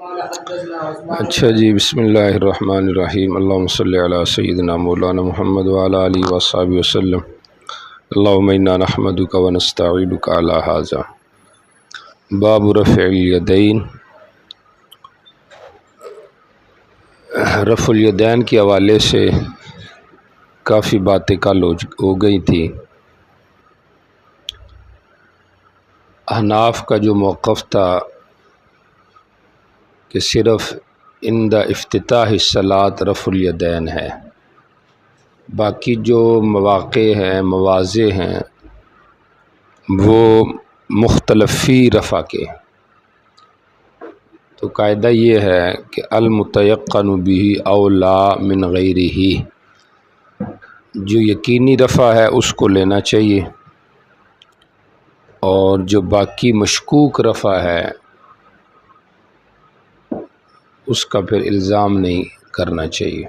اچھا جی، بسم اللہ الرحمن الرحیم، اللہم صلی علی سیدنا مولانا محمد وعلی آلہ وصحبہ وسلم۔ اللہم انا نحمدک ونستعینک علی ھذا۔ باب رفع الیدین۔ رفع الیدین کے حوالے سے کافی باتیں کل ہو گئی تھی۔ احناف کا جو موقف تھا کہ صرف عند افتتاح الصلاۃ رفع الیدین ہے، باقی جو مواقع ہیں، مواضع ہیں، وہ مختلف فی رفع کے۔ تو قاعدہ یہ ہے کہ المتیقن بہ اولی من غیرہ، جو یقینی رفع ہے اس کو لینا چاہیے، اور جو باقی مشکوک رفع ہے اس کا پھر الزام نہیں کرنا چاہیے۔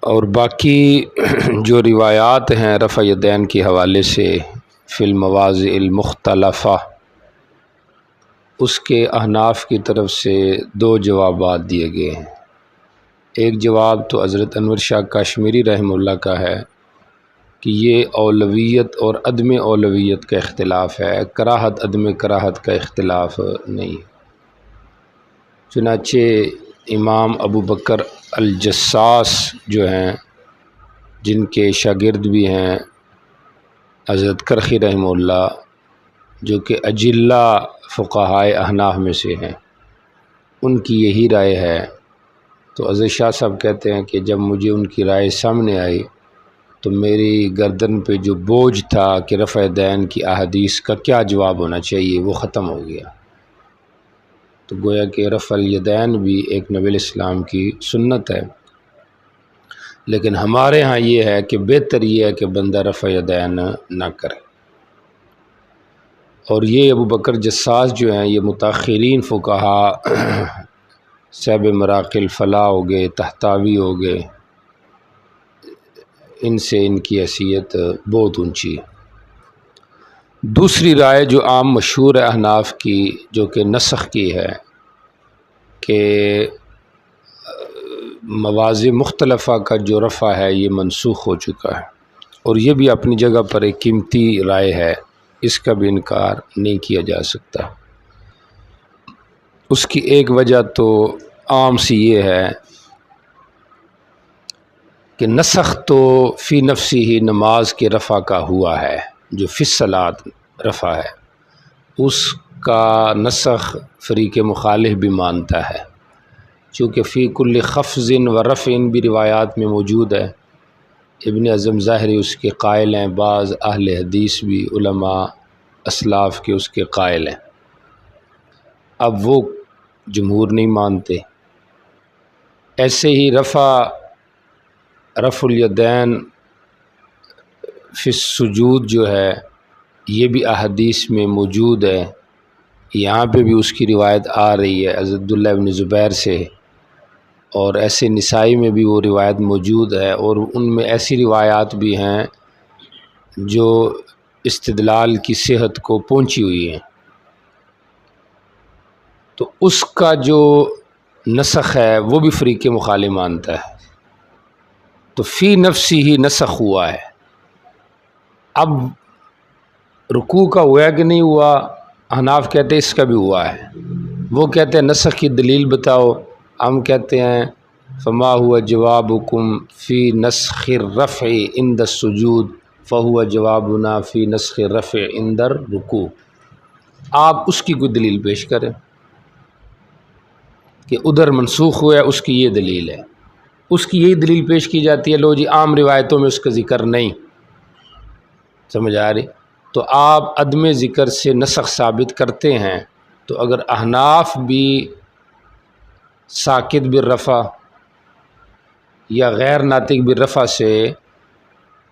اور باقی جو روایات ہیں رفع یدین کے حوالے سے فی المواضع المختلفہ، اس کے احناف کی طرف سے دو جوابات دیے گئے ہیں۔ ایک جواب تو حضرت انور شاہ کاشمیری رحمہ اللہ کا ہے کہ یہ اولویت اور عدم اولویت کا اختلاف ہے، کراہت عدم کراہت کا اختلاف نہیں۔ چنانچہ امام ابو بکر الجساس جو ہیں، جن کے شاگرد بھی ہیں حضرت کرخی رحمہ اللہ، جو کہ اجلہ فقہائے احناف میں سے ہیں، ان کی یہی رائے ہے۔ تو حضرت شاہ صاحب کہتے ہیں کہ جب مجھے ان کی رائے سامنے آئی تو میری گردن پہ جو بوجھ تھا کہ رفع دین کی احادیث کا کیا جواب ہونا چاہیے وہ ختم ہو گیا۔ تو گویا کہ رفع الیدین بھی ایک نبی الاسلام کی سنت ہے، لیکن ہمارے ہاں یہ ہے کہ بہتر یہ ہے کہ بندہ رفع یدین نہ کرے۔ اور یہ ابو بکر جساس جو ہیں، یہ متاخرین فقہا صاحب مراقی الفلاح ہو گئے، طحطاوی ہو گئے، ان سے ان کی حیثیت بہت اونچی ہے۔ دوسری رائے جو عام مشہور ہے احناف کی، جو کہ نسخ کی ہے، کہ مواضع مختلفہ کا جو رفع ہے یہ منسوخ ہو چکا ہے، اور یہ بھی اپنی جگہ پر ایک قیمتی رائے ہے، اس کا بھی انکار نہیں کیا جا سکتا۔ اس کی ایک وجہ تو عام سی یہ ہے کہ نسخ تو فی نفسی ہی نماز کے رفع کا ہوا ہے، جو فی الصلاۃ رفع ہے اس کا نسخ فریق مخالف بھی مانتا ہے، چونکہ فی کل خفض و رفع بھی روایات میں موجود ہے۔ ابن اعظم ظاہری اس کے قائل ہیں، بعض اہل حدیث بھی علماء اسلاف کے اس کے قائل ہیں۔ اب وہ جمہور نہیں مانتے۔ ایسے ہی رفع الیدین فی السجود جو ہے یہ بھی احادیث میں موجود ہے، یہاں پہ بھی اس کی روایت آ رہی ہے حضرت عبداللہ ابن زبیر سے، اور ایسے نسائی میں بھی وہ روایت موجود ہے، اور ان میں ایسی روایات بھی ہیں جو استدلال کی صحت کو پہنچی ہوئی ہیں۔ تو اس کا جو نسخ ہے وہ بھی فریق مخالف مانتا ہے، تو فی نفسی ہی نسخ ہوا ہے۔ اب رکوع کا ہوا کہ نہیں ہوا، احناف کہتے ہیں اس کا بھی ہوا ہے، وہ کہتے ہیں نسخ کی دلیل بتاؤ، ہم کہتے ہیں فما ہوا جوابکم فی نسخ الرفع عند السجود فہو جوابنا فی نسخ الرفع عند الرکوع۔ آپ اس کی کوئی دلیل پیش کریں کہ ادھر منسوخ ہوا ہے، اس کی یہ دلیل ہے۔ اس کی یہی دلیل پیش کی جاتی ہے، لو جی عام روایتوں میں اس کا ذکر نہیں، سمجھ آ رہی؟ تو آپ عدم ذکر سے نسخ ثابت کرتے ہیں، تو اگر احناف بھی ساکت بالرفع یا غیر ناطق بالرفع سے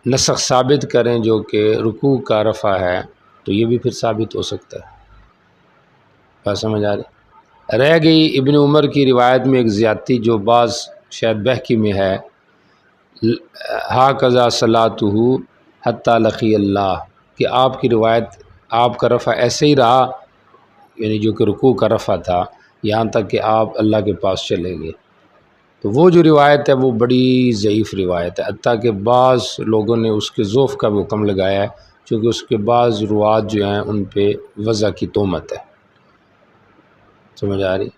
نسخ ثابت کریں جو کہ رکوع کا رفع ہے، تو یہ بھی پھر ثابت ہو سکتا ہے۔ بات سمجھ آ رہی؟ رہ گئی ابن عمر کی روایت میں ایک زیادتی جو بعض شاید بحقی میں ہے، ہاکذا صلاتہ حتی لقی اللہ، کہ آپ کی روایت، آپ کا رفع ایسے ہی رہا یعنی جو کہ رکوع کا رفع تھا، یہاں تک کہ آپ اللہ کے پاس چلے گئے، تو وہ جو روایت ہے وہ بڑی ضعیف روایت ہے، حتیٰ کہ بعض لوگوں نے اس کے ضعف کا بھی حکم لگایا ہے، چونکہ اس کے بعض روات جو ہیں ان پہ وضع کی تہمت ہے، سمجھ آ رہی؟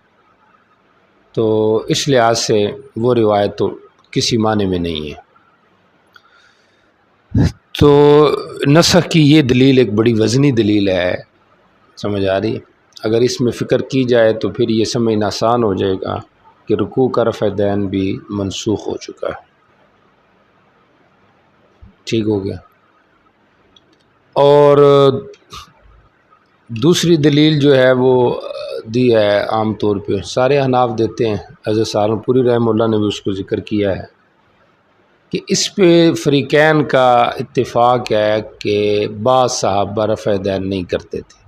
تو اس لحاظ سے وہ روایت تو کسی معنی میں نہیں ہے۔ تو نسخ کی یہ دلیل ایک بڑی وزنی دلیل ہے، سمجھ آ رہی؟ اگر اس میں فکر کی جائے تو پھر یہ سمجھنا آسان ہو جائے گا کہ رکوع کا رفع دین بھی منسوخ ہو چکا ہے۔ ٹھیک ہو گیا۔ اور دوسری دلیل جو ہے وہ دی ہے عام طور پہ سارے احناف دیتے ہیں، حضرت سہارنپوری رحمہ اللہ نے بھی اس کو ذکر کیا ہے کہ اس پہ فریقین کا اتفاق ہے کہ بعض صحابہ رفع دین نہیں کرتے تھے۔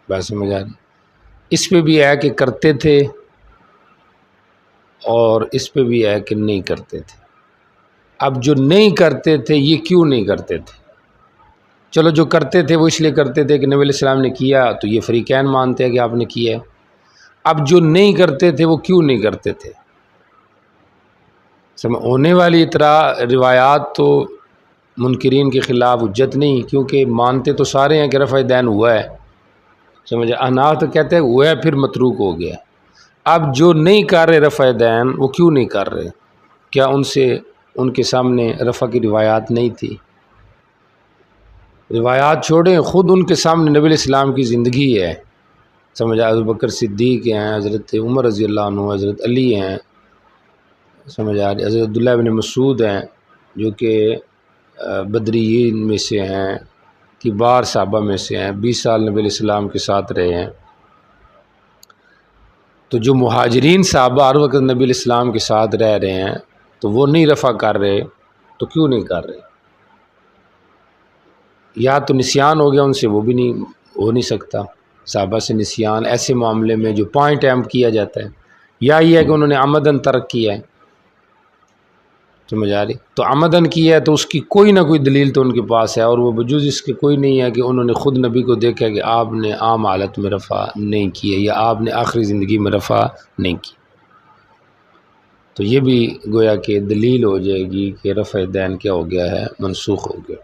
بات سمجھ آ رہی؟ اس پہ بھی ہے کہ کرتے تھے اور اس پہ بھی ہے کہ نہیں کرتے تھے۔ اب جو نہیں کرتے تھے یہ کیوں نہیں کرتے تھے؟ چلو جو کرتے تھے وہ اس لیے کرتے تھے کہ نبی علیہ السلام نے کیا تو یہ فریقین مانتے ہیں کہ آپ نے کیا ہے۔ اب جو نہیں کرتے تھے وہ کیوں نہیں کرتے تھے؟ ہونے والی طرح روایات تو منکرین کے خلاف حجت نہیں، کیونکہ مانتے تو سارے ہیں کہ رفع دین ہوا ہے، سمجھے؟ احناف تو کہتے ہیں ہوا ہے پھر متروک ہو گیا۔ اب جو نہیں کر رہے رفع دین وہ کیوں نہیں کر رہے؟ کیا ان کے سامنے رفع کی روایات نہیں تھی؟ روایات چھوڑیں، خود ان کے سامنے نبی علیہ السلام کی زندگی ہے، سمجھا؟ ابوبکر صدیق ہیں، حضرت عمر رضی اللہ عنہ، حضرت علی ہیں، سمجھا؟ حضرت عبداللہ بن مسعود ہیں جو کہ بدریین میں سے ہیں، کبار صحابہ میں سے ہیں، 20 سال نبی علیہ السلام کے ساتھ رہے ہیں۔ تو جو مہاجرین صحابہ ہر وقت نبی علیہ السلام کے ساتھ رہ رہے ہیں تو وہ نہیں رفع کر رہے تو کیوں نہیں کر رہے؟ یا تو نسیان ہو گیا ان سے، وہ بھی نہیں ہو نہیں سکتا صحابہ سے نسیان ایسے معاملے میں جو پوائنٹ اہم کیا جاتا ہے، یا یہ ہے کہ انہوں نے عمدن ترک کیا ہے، سمجھ آ رہی؟ تو عمدن کیا ہے تو اس کی کوئی نہ کوئی دلیل تو ان کے پاس ہے، اور وہ بجوز اس کے کوئی نہیں ہے کہ انہوں نے خود نبی کو دیکھا کہ آپ نے عام حالت میں رفع نہیں کی ہے یا آپ نے آخری زندگی میں رفع نہیں کی، تو یہ بھی گویا کہ دلیل ہو جائے گی کہ رفع دین کیا ہو گیا ہے، منسوخ ہو گیا۔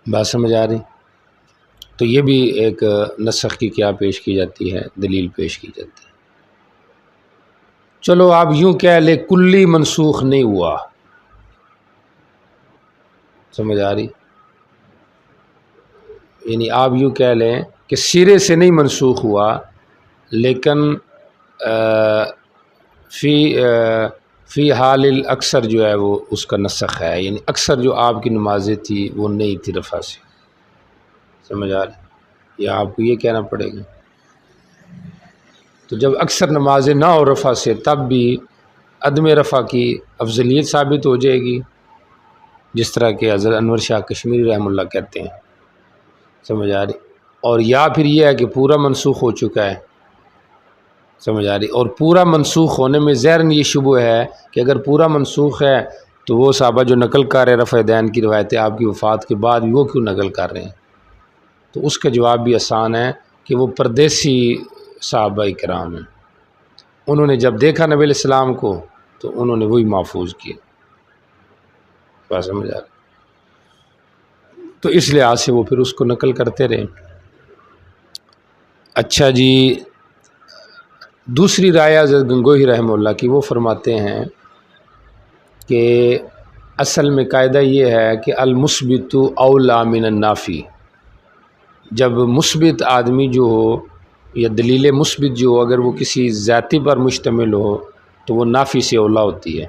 بات سمجھ آ رہی؟ تو یہ بھی ایک نسخ کی کیا پیش کی جاتی ہے، دلیل پیش کی جاتی ہے۔ چلو آپ یوں کہہ لیں کلی منسوخ نہیں ہوا، سمجھ آ رہی؟ یعنی آپ یوں کہہ لیں کہ سرے سے نہیں منسوخ ہوا، لیکن فی حال اکثر جو ہے وہ اس کا نسخ ہے، یعنی اکثر جو آپ کی نمازیں تھی وہ نہیں تھی رفع سے، سمجھ آ رہی؟ یا آپ کو یہ کہنا پڑے گا تو جب اکثر نمازیں نہ ہو رفع سے تب بھی عدم رفع کی افضلیت ثابت ہو جائے گی، جس طرح کہ حضرت انور شاہ کشمیری رحمہ اللہ کہتے ہیں، سمجھ آ رہی؟ اور یا پھر یہ ہے کہ پورا منسوخ ہو چکا ہے، سمجھ آ رہی؟ اور پورا منسوخ ہونے میں ظاہراً یہ شبہ ہے کہ اگر پورا منسوخ ہے تو وہ صحابہ جو نقل کر رہے رفع دین کی روایتیں آپ کی وفات کے بعد بھی وہ کیوں نقل کر رہے ہیں؟ تو اس کا جواب بھی آسان ہے کہ وہ پردیسی صحابہ کرام ہیں، انہوں نے جب دیکھا نبی علیہ السلام کو تو انہوں نے وہی محفوظ کیا، بات سمجھ آ رہی؟ تو اس لحاظ سے وہ پھر اس کو نقل کرتے رہے۔ اچھا جی، دوسری رائے حضرت گنگوہی رحمہ اللہ کی، وہ فرماتے ہیں کہ اصل میں قاعدہ یہ ہے کہ المثبت اولا من النافی، جب مثبت آدمی جو ہو یا دلیل مثبت جو ہو اگر وہ کسی ذاتی پر مشتمل ہو تو وہ نافی سے اولا ہوتی ہے۔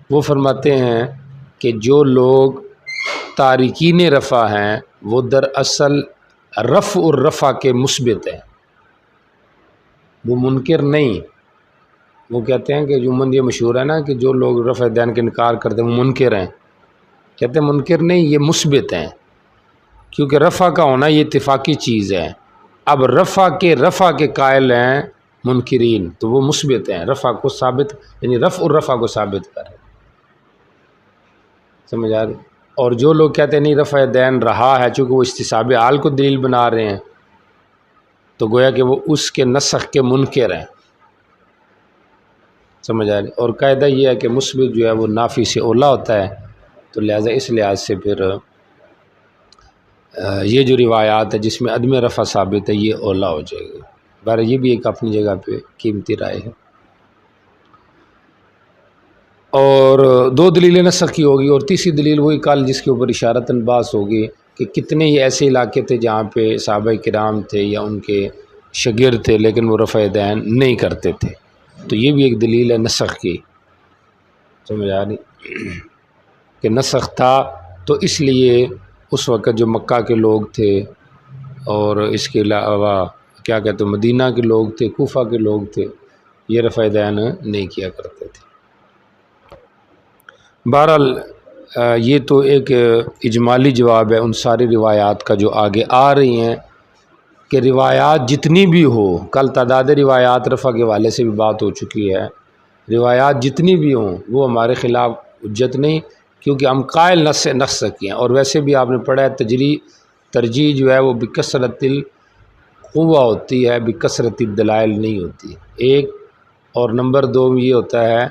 وہ فرماتے ہیں کہ جو لوگ تارکین رفع ہیں وہ دراصل رفع الرفع کے مثبت ہیں، وہ منکر نہیں۔ وہ کہتے ہیں کہ جو یہ مشہور ہے نا کہ جو لوگ رفع دین کے انکار کرتے ہیں وہ منکر ہیں، کہتے ہیں منکر نہیں، یہ مثبت ہیں، کیونکہ رفع کا ہونا یہ اتفاقی چیز ہے۔ اب رفع کے قائل ہیں منکرین تو وہ مثبت ہیں، رفع کو ثابت، یعنی رفع الرفع کو ثابت کریں، سمجھ آ رہی؟ اور جو لوگ کہتے ہیں نہیں رفع دین رہا ہے، چونکہ وہ استصحاب حال کو دلیل بنا رہے ہیں، تو گویا کہ وہ اس کے نسخ کے منکر ہیں، سمجھ آ رہی۔ اور قاعدہ یہ ہے کہ مثبت جو ہے وہ نافی سے اولا ہوتا ہے، تو لہٰذا اس لحاظ سے پھر یہ جو روایات ہے جس میں عدم رفع ثابت ہے یہ اولا ہو جائے گی۔ بہر یہ بھی ایک اپنی جگہ پہ قیمتی رائے ہے۔ اور دو دلیلیں نسخ کی ہوگی، اور تیسری دلیل وہی کل جس کے اوپر اشارتاً بحث ہوگی کہ کتنے ہی ایسے علاقے تھے جہاں پہ صحابہ کرام تھے یا ان کے شاگرد تھے لیکن وہ رفع دین نہیں کرتے تھے، تو یہ بھی ایک دلیل ہے نسخ کی، سمجھ آ رہی کہ نسخ تھا تو اس لیے اس وقت جو مکہ کے لوگ تھے اور اس کے علاوہ کیا کہتے ہیں مدینہ کے لوگ تھے، کوفہ کے لوگ تھے، یہ رفع دین نہیں کیا کرتے تھے۔ بہرحال یہ تو ایک اجمالی جواب ہے ان ساری روایات کا جو آگے آ رہی ہیں، کہ روایات جتنی بھی ہو، کل تعداد روایات رفع کے حوالے سے بھی بات ہو چکی ہے، روایات جتنی بھی ہوں وہ ہمارے خلاف حجت نہیں، کیونکہ ہم قائل نسخ کی ہیں، اور ویسے بھی آپ نے پڑھا ہے ترجیح جو ہے وہ بکثرت القوہ ہوتی ہے، بکثرت الدلائل نہیں ہوتی، ایک، اور نمبر دو یہ ہوتا ہے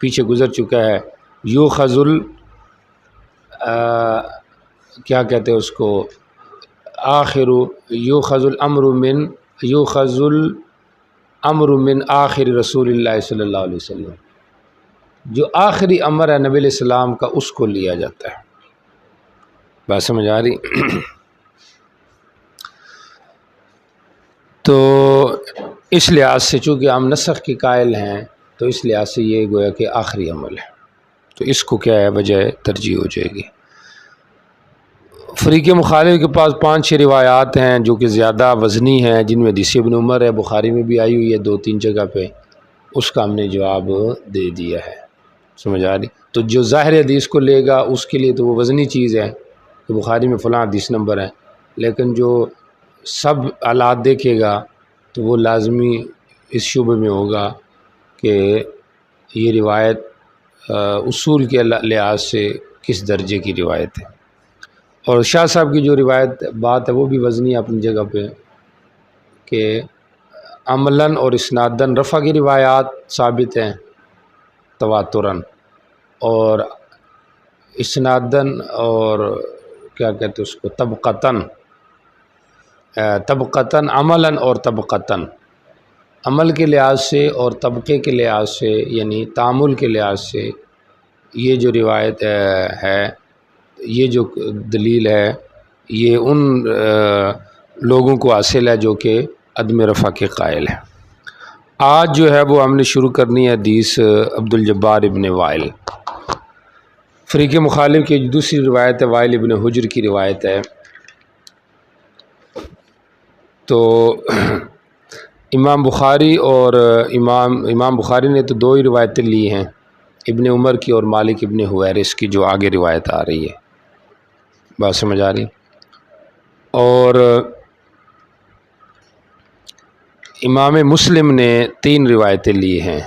پیچھے گزر چکا ہے، یوخذ کیا کہتے ہیں اس کو، آخر یوخذ الامر من آخر رسول اللہ صلی اللہ علیہ وسلم، جو آخری امر ہے نبی علیہ السلام کا اس کو لیا جاتا ہے۔ بات سمجھ آ رہی؟ تو اس لحاظ سے چونکہ ہم نسخ کے قائل ہیں تو اس لحاظ سے یہ گویا کہ آخری عمل ہے، تو اس کو کیا ہے بجائے ترجیح ہو جائے گی۔ فریق مخالف کے پاس 5-6 روایات ہیں جو کہ زیادہ وزنی ہیں، جن میں حدیث ابن عمر ہے، بخاری میں بھی آئی ہوئی ہے 2-3 جگہ پہ، اس کا ہم نے جواب دے دیا ہے، سمجھ آ رہی؟ تو جو ظاہر حدیث کو لے گا اس کے لیے تو وہ وزنی چیز ہے کہ بخاری میں فلاں حدیث نمبر ہے، لیکن جو سب حالات دیکھے گا تو وہ لازمی اس شعبے میں ہوگا کہ یہ روایت اصول کے لحاظ سے کس درجے کی روایت ہے۔ اور شاہ صاحب کی جو روایت بات ہے وہ بھی وزنی اپنی جگہ پہ، کہ عملاً اور اسناداً رفع کی روایات ثابت ہیں تواتراً، اور اسناداً اور کیا کہتے ہیں اس کو طبقتاً عملاً اور طبقتاً، عمل کے لحاظ سے اور طبقے کے لحاظ سے یعنی تعامل کے لحاظ سے یہ جو روایت ہے، یہ جو دلیل ہے یہ ان لوگوں کو حاصل ہے جو کہ عدم رفع کے قائل ہیں۔ آج جو ہے وہ ہم نے شروع کرنی ہے حدیث عبد الجبار ابن وائل۔ فریق مخالف کی دوسری روایت ہے وائل ابن حجر کی روایت ہے۔ تو امام بخاری اور امام بخاری نے تو 2 ہی روایتیں لی ہیں، ابن عمر کی اور مالک ابن حویرث کی جو آگے روایت آ رہی ہے، بات سمجھ آ رہی؟ اور امام مسلم نے 3 روایتیں لی ہیں،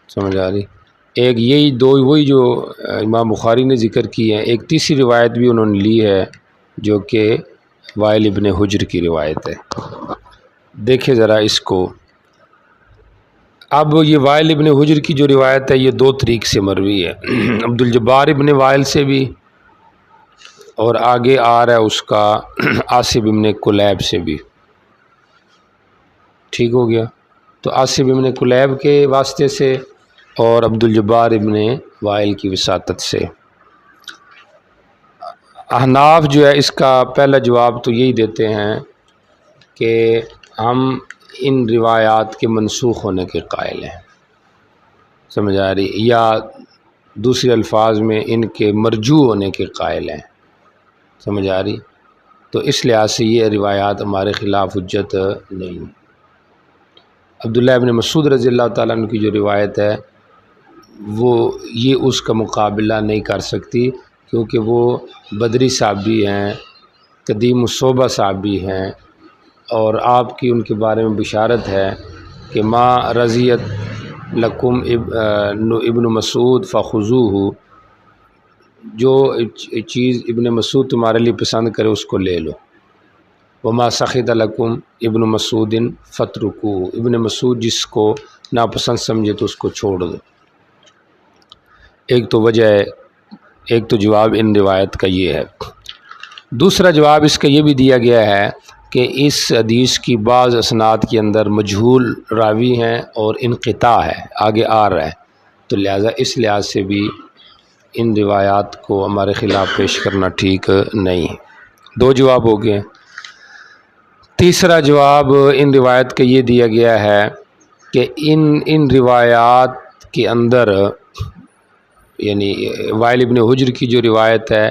سمجھ آ رہی؟ ایک یہی 2 وہی جو امام بخاری نے ذکر کی ہیں، ایک تیسری روایت بھی انہوں نے لی ہے جو کہ وائل ابن حجر کی روایت ہے۔ دیکھیں ذرا اس کو، اب یہ وائل ابن حجر کی جو روایت ہے یہ 2 طریق سے مروی ہے، عبد الجبار ابن وائل سے بھی، اور آگے آ رہا ہے اس کا عاصم ابن کلیب سے بھی، ٹھیک ہو گیا؟ تو عاصم ابن کلیب کے واسطے سے اور عبد الجبار ابن وائل کی وساطت سے۔ احناف جو ہے اس کا پہلا جواب تو یہی دیتے ہیں کہ ہم ان روایات کے منسوخ ہونے کے قائل ہیں، سمجھ آ رہی؟ یا دوسرے الفاظ میں ان کے مرجوع ہونے کے قائل ہیں، سمجھ آ رہی؟ تو اس لحاظ سے یہ روایات ہمارے خلاف حجت نہیں۔ عبداللہ ابن مسعود رضی اللہ تعالیٰ عنہ کی جو روایت ہے وہ یہ اس کا مقابلہ نہیں کر سکتی، کیونکہ وہ بدری صحابی ہیں، قدیم الصحبہ صحابی ہیں، اور آپ کی ان کے بارے میں بشارت ہے کہ ما رضیت لکم ابن مسعود فخذوہ، جو چیز ابن مسعود تمہارے لیے پسند کرے اس کو لے لو۔ وما سخط لکم ابن مسعود فترکوہ، ابن مسعود جس کو ناپسند سمجھے تو اس کو چھوڑ دو۔ ایک تو وجہ ہے، ایک تو جواب ان روایت کا یہ ہے۔ دوسرا جواب اس کا یہ بھی دیا گیا ہے کہ اس حدیث کی بعض اسناد کے اندر مجہول راوی ہیں اور انقطاع ہے، آگے آ رہا ہے، تو لہٰذا اس لحاظ سے بھی ان روایات کو ہمارے خلاف پیش کرنا ٹھیک نہیں ہے۔ دو جواب ہو گئے۔ تیسرا جواب ان روایت کا یہ دیا گیا ہے کہ ان روایات کے اندر، یعنی وائل ابن حجر کی جو روایت ہے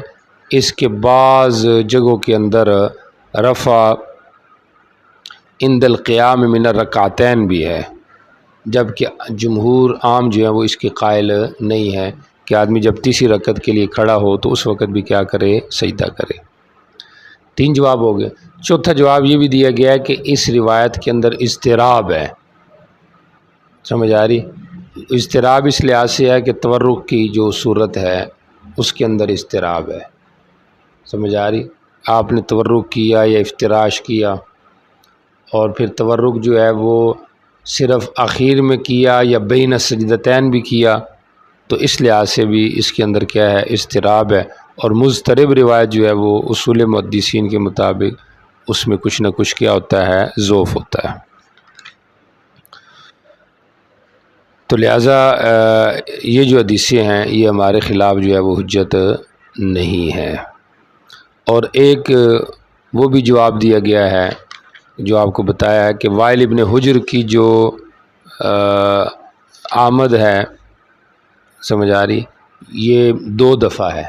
اس کے بعض جگہوں کے اندر رفع عند القیام من الرکعتین بھی ہے، جبکہ جمہور عام جو ہے وہ اس کے قائل نہیں ہے کہ آدمی جب تیسری رکعت کے لیے کھڑا ہو تو اس وقت بھی کیا کرے؟ سجدہ کرے۔ تین جواب ہو گئے۔ چوتھا جواب یہ بھی دیا گیا ہے کہ اس روایت کے اندر اضطراب ہے، سمجھ آ رہی؟ اضطراب اس لحاظ سے ہے کہ تورک کی جو صورت ہے اس کے اندر اضطراب ہے، سمجھ آ رہی؟ آپ نے تورک کیا یا افتراش کیا، اور پھر تورک جو ہے وہ صرف اخیر میں کیا یا بین السجدتین بھی کیا، تو اس لحاظ سے بھی اس کے اندر کیا ہے؟ اضطراب ہے۔ اور مضطرب روایت جو ہے وہ اصول محدثین کے مطابق اس میں کچھ نہ کچھ کیا ہوتا ہے؟ ضعف ہوتا ہے۔ تو لہٰذا یہ جو حدیثیں ہیں یہ ہمارے خلاف جو ہے وہ حجت نہیں ہے۔ اور ایک وہ بھی جواب دیا گیا ہے جو آپ کو بتایا ہے کہ وائل ابن حجر کی جو آمد ہے، سمجھ آ رہی، یہ 2 دفعہ ہے،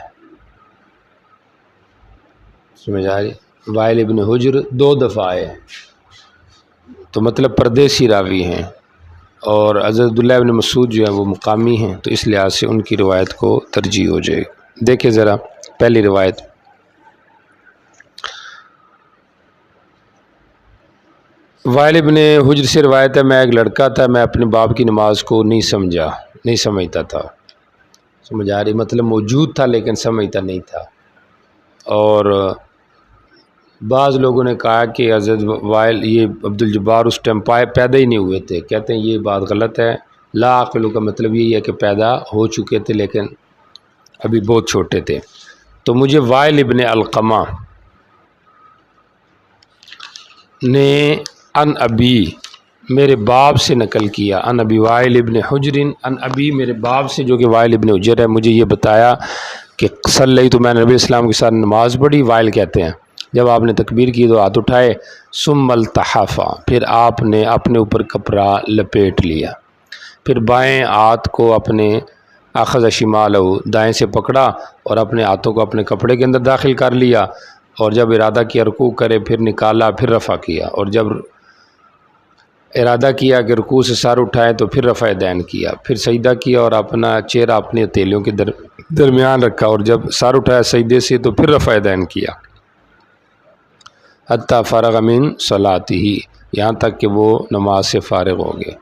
سمجھ آ رہی؟ وائل ابن حجر 2 دفعہ آئے، تو مطلب پردیسی راوی ہیں، اور حضرت عبداللہ ابن مسعود جو ہیں وہ مقامی ہیں، تو اس لحاظ سے ان کی روایت کو ترجیح ہو جائے گی۔ دیکھیں ذرا پہلی روایت، وائل ابن حجر سے روایت ہے، میں ایک لڑکا تھا، میں اپنے باپ کی نماز کو نہیں سمجھتا تھا، سمجھ آ رہی؟ مطلب موجود تھا لیکن سمجھتا نہیں تھا۔ اور بعض لوگوں نے کہا کہ حضرت وائل، یہ عبدالجبار اس ٹائم پیدا ہی نہیں ہوئے تھے، کہتے ہیں یہ بات غلط ہے۔ لا عقل کا مطلب یہی ہے کہ پیدا ہو چکے تھے لیکن ابھی بہت چھوٹے تھے۔ تو مجھے وائل ابن علقمہ نے ان ابی، میرے باپ سے نقل کیا، ان ابی وائل ابن حجر، ان ابی میرے باپ سے جو کہ وائل ابن حجر ہے، مجھے یہ بتایا کہ صلی تو میں نے نبی اسلام کے ساتھ نماز پڑھی۔ وائل کہتے ہیں جب آپ نے تکبیر کی تو ہاتھ اٹھائے، ثم التحفا، پھر آپ نے اپنے اوپر کپڑا لپیٹ لیا، پھر بائیں ہاتھ کو اپنے اخذ شمالہ، دائیں سے پکڑا اور اپنے ہاتھوں کو اپنے کپڑے کے اندر داخل کر لیا، اور جب ارادہ کیا رکوع کرے پھر نکالا، پھر رفع کیا، اور جب ارادہ کیا کہ رکوع سے سر اٹھائے تو پھر رفع دین کیا، پھر سجدہ کیا اور اپنا چہرہ اپنے ہتھیلیوں کے درمیان رکھا، اور جب سر اٹھایا سجدے سے تو پھر رفع دین کیا، حتی فرغ من صلاتہ، یہاں تک کہ وہ نماز سے فارغ ہو گئے۔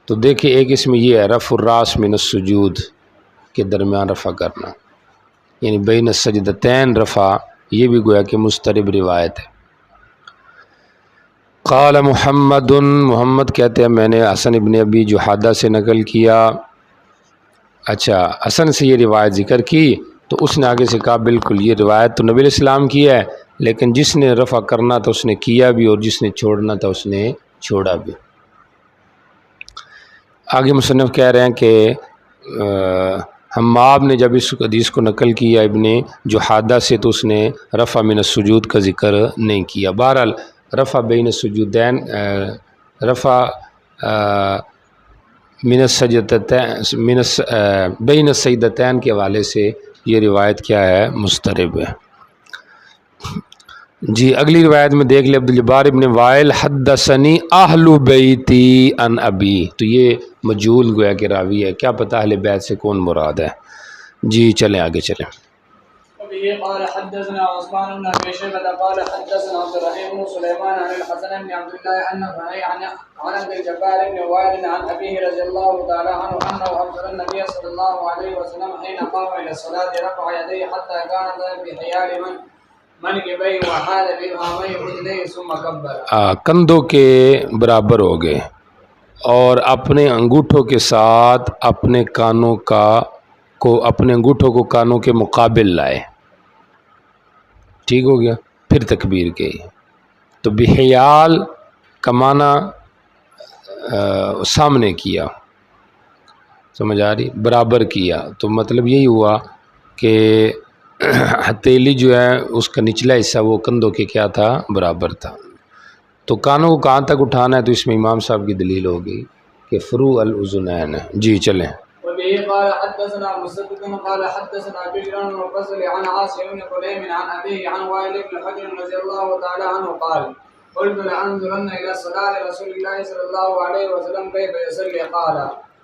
تو دیکھیں ایک اس میں یہ ہے رفع الراس من السجود کے درمیان رفع کرنا، یعنی بین السجدتین رفع، یہ بھی گویا کہ مضطرب روایت ہے۔ قال محمد کہتے ہیں میں نے حسن ابن ابی جحادہ سے نقل کیا۔ اچھا، حسن سے یہ روایت ذکر کی تو اس نے آگے سے کہا بالکل یہ روایت تو نبی علیہ السلام کی ہے، لیکن جس نے رفع کرنا تھا اس نے کیا بھی، اور جس نے چھوڑنا تھا اس نے چھوڑا بھی۔ آگے مصنف کہہ رہے ہیں کہ حماد نے جب اس حدیث کو نقل کیا ابن جحادہ سے تو اس نے رفع من السجود کا ذکر نہیں کیا۔ بہرحال رفع بین السجودین، رفع بین السجدتین کے حوالے سے یہ روایت کیا ہے؟ مضطرب ہے۔ جی اگلی روایت میں دیکھ لیں، عبدالجبار ابن وائل حدثنی اہل بیتی ان ابی، تو یہ مجہول گویا کہ راوی ہے، کیا پتہ اہل بیت سے کون مراد ہے۔ جی چلیں آگے چلیں۔ وبه قال حدثنا عثمان بن ابي شيبه قال حدثنا عبد الرحيم بن سليمان عن الحسن بن عبد الله ان عن عبد الجبار بن وائل عن ابيه رضي الله تعالى عنه انه ابصر النبي صلى الله عليه وسلم حين قام الى الصلاه رفع يديه حتى كانت بحيال منكبيه وحال بابهاميه اذنيه ثم كبر. کندھوں کے برابر ہو گئے اور اپنے انگوٹھوں کے ساتھ اپنے انگوٹھوں کو کانوں کے مقابل لائے. ٹھیک ہو گیا. پھر تکبیر کے تو بحیال کا معنی سامنے کیا, سمجھ آ رہی, برابر کیا. تو مطلب یہی ہوا کہ ہتھیلی جو ہے اس کا نچلا حصہ وہ کندھوں کے کیا تھا, برابر تھا. تو کانوں کو کہاں تک اٹھانا ہے, تو اس میں امام صاحب کی دلیل ہوگی کہ فروع الاذنین. جی چلیں. وبه قال حدثنا مسدد قال حدثنا بشر بن المفضل عن عاصم بن كليم عن ابيه عن وائل بن حجر رضي الله تعالى عنه قال قلت لانظرن الى صلاه رسول الله صلى الله عليه وسلم كيف يصلي قال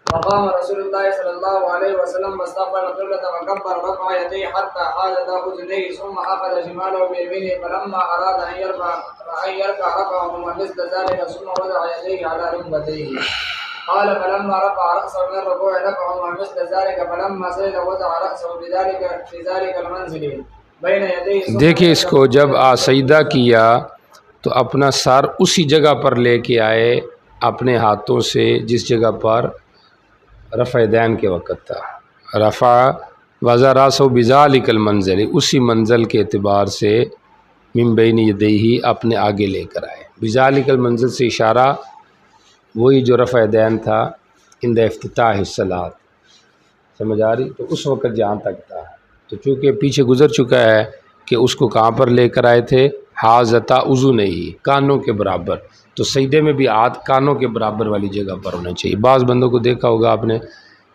فقام رسول الله صلى الله عليه وسلم واستقبل القبلة وكبر رفع يديه حتى حاذت اذنيه ثم اخذ شماله بيمينه فلما اراد ان يرفع رفعهما مثل ذلك ثم وضع يديه على ركبتيه قال فلما رفع رأسه من الركوع رفعهما مثل ذلك فلما سجد وضع رأسه في ذلك المنزل بين يديه. دیکھیں اس کو جب سجدہ کیا تو اپنا سر اسی جگہ پر لے کے آئے اپنے ہاتھوں سے جس جگہ پر رفع دین کے وقت تھا. رفع وضع رأسه بذلك المنزل, اسی منزل کے اعتبار سے من بین یدیہ اپنے آگے لے کر آئے. بذلك المنزل سے اشارہ وہی جو رفع دین تھا عند افتتاح الصلاۃ, سمجھ آ رہی. تو اس وقت جہاں تک تھا, تو چونکہ پیچھے گزر چکا ہے کہ اس کو کہاں پر لے کر آئے تھے, حاذتا اذنیہ, کانوں کے برابر. تو سجدے میں بھی ہاتھ کانوں کے برابر والی جگہ پر ہونا چاہیے. بعض بندوں کو دیکھا ہوگا آپ نے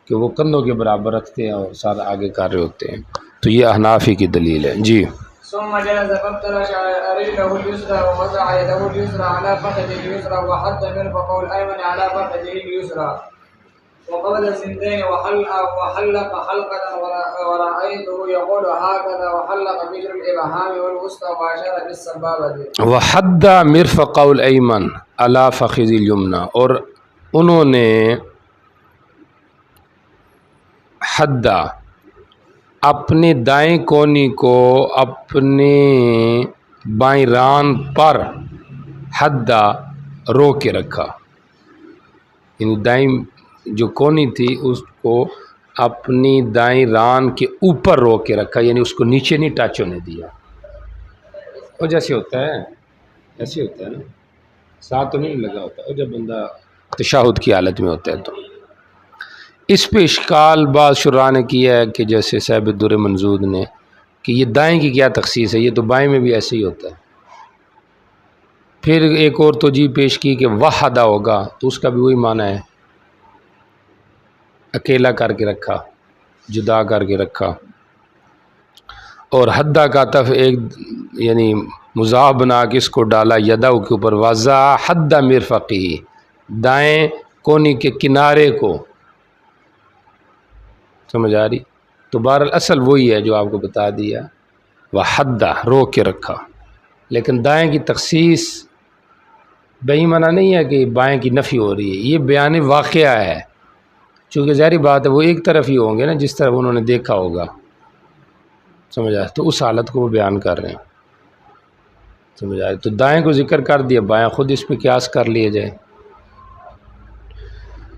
کہ وہ کندھوں کے برابر رکھتے ہیں اور سارا آگے کر رہے ہوتے ہیں. تو یہ احنافی کی دلیل ہے. جی. ثم جلس فافترش رجله اليسرى ووضع يده اليسرى على فخذه اليسرى وحد مرفقه الايمن على فخذه اليسرى وقبض السنتين وحلق حلقة ورأيته يقول هكذا وحلق بجر الإبهام والوسطى وأشار بالسبابة. وحد مرفقه الايمن على فخذ اليمنى, اور انہوں نے حدہ اپنے دائیں کونی کو اپنے بائیں ران پر حدہ رو کے رکھا, یعنی دائیں جو کونی تھی اس کو اپنی دائیں ران کے اوپر رو کے رکھا, یعنی اس کو نیچے نہیں ٹچ ہونے دیا. اور جیسے ہوتا ہے ایسے ہوتا ہے نا, ساتھ تو نہیں لگا ہوتا, اور جب بندہ تشہد کی حالت میں ہوتا ہے تو اس پہ اشکال بعض شراح نے کیا ہے کہ جیسے صاحب الدر منضود نے کہ یہ دائیں کی کیا تخصیص ہے, یہ تو بائیں میں بھی ایسے ہی ہوتا ہے. پھر ایک اور توجیہ پیش کی کہ وحدہ ہوگا تو اس کا بھی وہی معنی ہے, اکیلا کر کے رکھا, جدا کر کے رکھا. اور حدہ کا تف ایک یعنی مضاف بنا کے اس کو ڈالا یدہ کے اوپر, وضع حد مرفقہ, دائیں کونی کے کنارے کو, سمجھ آ رہی. تو بہرحال اصل وہی ہے جو آپ کو بتا دیا, وہ حدہ رو کے رکھا. لیکن دائیں کی تخصیص بہی منع نہیں ہے کہ بائیں کی نفی ہو رہی ہے, یہ بیان واقعہ ہے. چونکہ ظاہری بات ہے وہ ایک طرف ہی ہوں گے نا جس طرف انہوں نے دیکھا ہوگا, سمجھ آئے, تو اس حالت کو وہ بیان کر رہے ہیں, سمجھ آئے. تو دائیں کو ذکر کر دیا, بائیں خود اس پہ قیاس کر لیے جائے.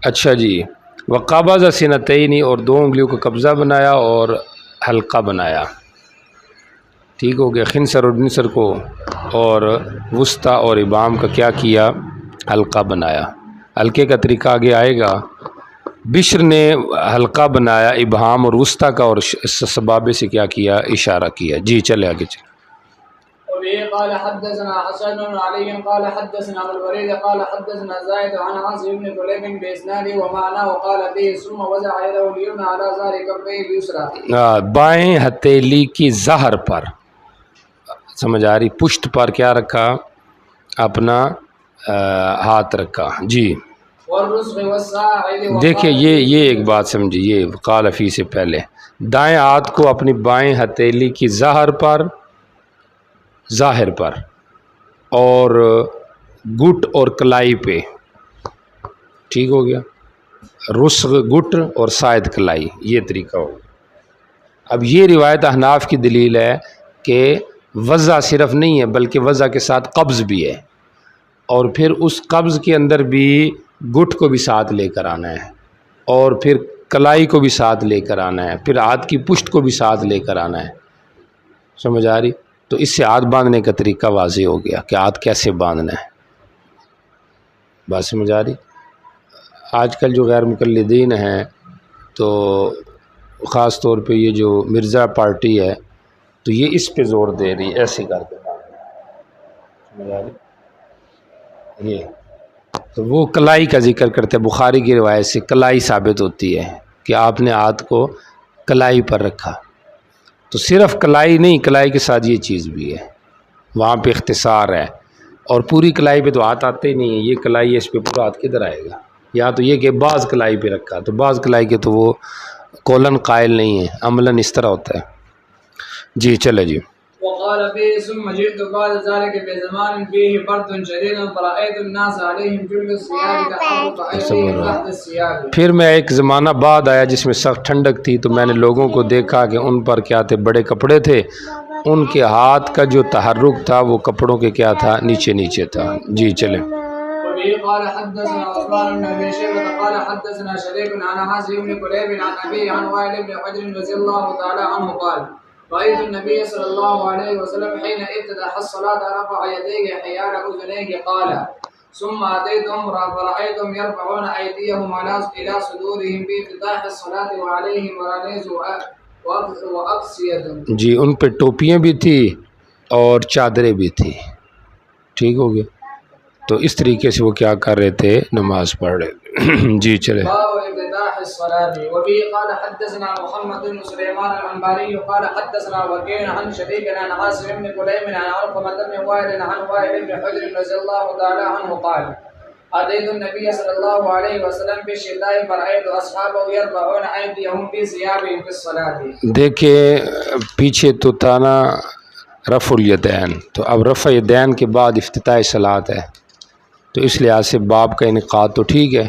اچھا جی. وقبض سنتین, اور دو انگلیوں کو قبضہ بنایا اور حلقہ بنایا. ٹھیک ہو گیا. خنصر اور بنصر کو اور وسطیٰ اور ابہام کا کیا کیا, حلقہ بنایا. حلقے کا طریقہ آگے آئے گا. بشر نے حلقہ بنایا ابہام اور وسطیٰ کا, اور سبابے سے کیا کیا, اشارہ کیا. جی چلے آگے چلے. وبه قال حدثنا حسن بن علي قال حدثنا ابو الوليد قال حدثنا زايد عن عاصم بن كليب باسناده ومعناه قال به ثم وضع يده اليمنى على ظهر كفه اليسرى, بائیں ہتھیلی کی ظہر پر, سمجھ آ رہی, پشت پر کیا رکھا, اپنا ہاتھ رکھا. جی. والرزق والساعد دیکھیں یہ ایک بات سمجھیے، یہ قال فی سے پہلے دائیں ہاتھ کو اپنی بائیں ہتھیلی کی ظاہر پر اور گٹ اور کلائی پہ، ٹھیک ہو گیا، رسغ گٹ اور سائد کلائی، یہ طریقہ ہو گیا۔ اب یہ روایت احناف کی دلیل ہے کہ وضع صرف نہیں ہے بلکہ وضع کے ساتھ قبض بھی ہے، اور پھر اس قبض کے اندر بھی گٹ کو بھی ساتھ لے کر آنا ہے، اور پھر کلائی کو بھی ساتھ لے کر آنا ہے، پھر ہاتھ کی پشت کو بھی ساتھ لے کر آنا ہے، سمجھ آ رہی؟ تو اس سے ہاتھ باندھنے کا طریقہ واضح ہو گیا کہ ہاتھ کیسے باندھنا ہے، بات سمجھ آ رہی؟ آج کل جو غیر مقلدین ہیں تو خاص طور پہ یہ جو مرزا پارٹی ہے تو یہ اس پہ زور دے رہی ہے، ایسے کر کے سمجھ آ رہی؟ یہ تو وہ کلائی کا ذکر کرتے ہیں، بخاری کی روایت سے کلائی ثابت ہوتی ہے کہ آپ نے ہاتھ کو کلائی پر رکھا، تو صرف کلائی نہیں، کلائی کے ساتھ یہ چیز بھی ہے، وہاں پہ اختصار ہے، اور پوری کلائی پہ تو ہاتھ آتے ہی نہیں ہے، یہ کلائی ہے اس پہ پورا ہاتھ کدھر آئے گا؟ یا تو یہ کہ بعض کلائی پہ رکھا، تو بعض کلائی کے تو وہ کولن قائل نہیں ہے، عملاً اس طرح ہوتا ہے۔ جی چلے جی۔ وقال فيه ثم جئت بعد ذلك بزمان فيه برد شديد فرأيت الناس عليهم جل الثياب تحرك أيديهم تحت الثياب۔ پھر میں ایک زمانہ بعد آیا جس میں سخت ٹھنڈک تھی، تو میں نے لوگوں کو دیکھا کہ ان پر کیا تھے؟ بڑے کپڑے تھے، ان کے ہاتھ کا جو تحرک تھا وہ کپڑوں کے کیا تھا؟ نیچے تھا۔ جی چلیں۔ وبه قال حدثنا عثمان بن ابي شيبه قال حدثنا شريك عن عاصم بن كليب عن ابيه عن وائل بن حجر رضي الله تعالى عنه قال رأيت النبي صلى الله عليه وسلم حين ابتدأ الصلاة رفع يديه حيال أذنيه قال ثم أتيتهم فرأيتهم يرفعون أيديهم إلى صدورهم في افتتاح الصلاة وعليهم مرانيز وأقصية۔ جی ان پہ ٹوپیاں بھی تھی اور چادریں بھی تھی، ٹھیک ہو گیا، تو اس طریقے سے وہ کیا کر رہے تھے؟ نماز پڑھ رہے۔ جی چلے۔ باب افتتاح الصلاة وبه قال حدثنا محمد بن سليمان الأنباري قال حدثنا وكيع عن شريك عن عاصم بن كليب عن علقمة بن وائل عن وائل بن حجر رضي الله تعالى عنه قال أتيت النبي صلى الله عليه وسلم في الشتاء فرأيت أصحابه يرفعون أيديهم في ثيابهم في الصلاة۔ دیکھیں پیچھے تو تھا نا رفع الیدین، تو اب رفع الیدین کے بعد افتتاح صلاۃ ہے، تو اس لحاظ سے باب کا انعقاد تو ٹھیک ہے،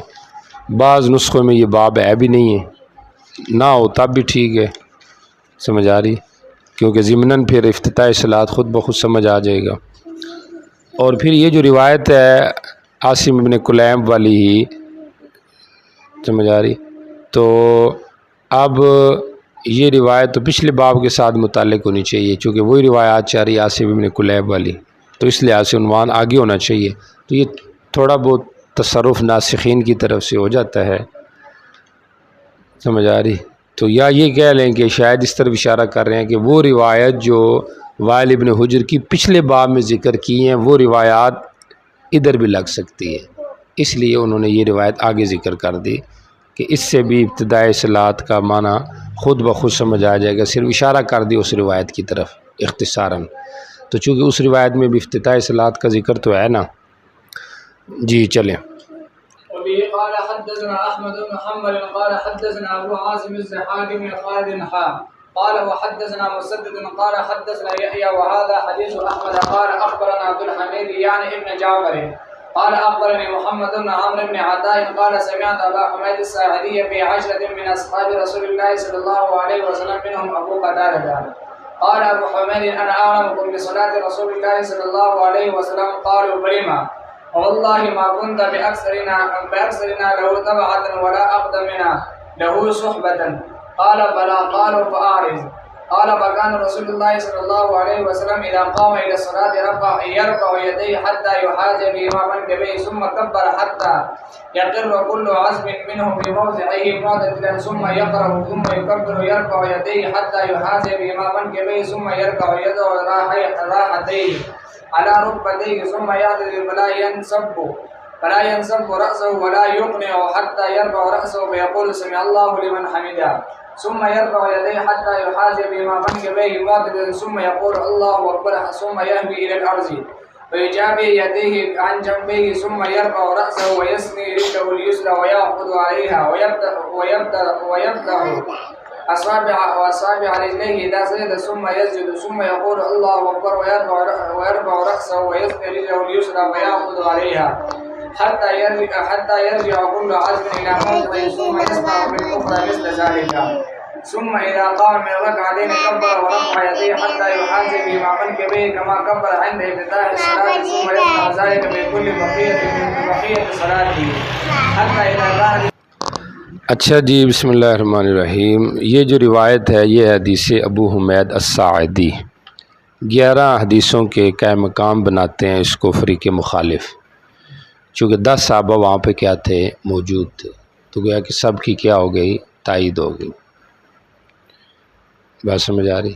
بعض نسخوں میں یہ باب ہے بھی نہیں ہے، نہ ہو تب بھی ٹھیک ہے، سمجھ آ رہی؟ کیونکہ ضمناً پھر افتتاح صلاۃ خود بخود سمجھ آ جائے گا۔ اور پھر یہ جو روایت ہے عاصم بن کلیب والی ہی، سمجھ آ رہی؟ تو اب یہ روایت تو پچھلے باب کے ساتھ متعلق ہونی چاہیے، چونکہ وہی روایات چاہ رہی عاصم بن کلیب والی، تو اس لحاظ سے عنوان آگے ہونا چاہیے، تو یہ تھوڑا بہت تصرف ناسخین کی طرف سے ہو جاتا ہے، سمجھ آ رہی؟ تو یا یہ کہہ لیں کہ شاید اس طرف اشارہ کر رہے ہیں کہ وہ روایت جو وائل ابن حجر کی پچھلے باب میں ذکر کی ہیں وہ روایات ادھر بھی لگ سکتی ہے، اس لیے انہوں نے یہ روایت آگے ذکر کر دی کہ اس سے بھی ابتدائی صلاۃ کا معنی خود بخود سمجھ آ جائے گا، صرف اشارہ کر دی اس روایت کی طرف اختصاراً، تو چونکہ اس روایت میں بھی افتتاح صلاۃ کا ذکر تو ہے نا۔ جی چلیں۔ وبه قال حدثنا احمد بن محمد قال حدثنا ابو عاصم الزحاك بن خالد قال وحدثنا مسدد قال حدثنا يحيى وهذا حديث احمد قال اخبرنا عبد الحميد يعني ابن جعفر قال اخبرني محمد بن عمرو بن عطاء قال سمعت ابا حميد الساعدي في 10 من اصحاب رسول الله صلى الله عليه وسلم منهم ابو قتادة قال ابو حميد انا اعلمكم بصلاة رسول الله صلى الله عليه وسلم قالوا بلما والله ما كنت بأكثرنا له تبعة ولا أقدمنا له صحبة قال بلى قالوا فأعرض قال فكان رسول الله صلى الله عليه وسلم إذا قام إلى الصلاة يرفع يديه حتى يحاذي بهما منكبيه ثم كبر حتى يقر كل عزم منه بموضعه معتدلا ثم يقرأ ثم يكبر يرفع يديه حتى يحاذي بهما منكبيه ثم يرفع يده راحتيه على ركبتيه ثم يعتدل فلا ينصب رأسه ولا يقنع حتى يرفع رأسه فيقول سمع الله لمن حمده ثم يرفع يديه حتى يحاذي بهما منكبيه معتدلا ثم يقول الله أكبر ثم يهوي إلى الأرض فيجابي يديه عن جنبيه ثم يرفع رأسه ويثني رجله اليسرى ويأخذ عليها ويبدأ أصابع رجليه إذا سجد ثم يسجد ثم يقول الله أكبر ويرفع رأسه ويثني رجله اليسرى ويأخذ عليها حتى يرجع كل عزم إلى موضعه ثم يصنع بالأخرى مثل ذلك ثم إذا قام من الركعتين كبر ورفع يديه حتى يحاذي بهما منكبيه كما كبر عند افتتاح الصلاة ثم يصنع ذلك بكل بقية صلاته حتى إذا كان. اچھا جی، بسم اللہ الرحمن الرحیم. یہ جو روایت ہے یہ حدیث ابو حمید الساعدی. 11 حدیثوں کے قائم مقام بناتے ہیں اس کو فریق مخالف، چونکہ 10 صحابہ وہاں پہ کیا تھے، موجود تھے، تو گویا کہ سب کی کیا ہو گئی، تائید ہو گئی. بات سمجھ آ رہی؟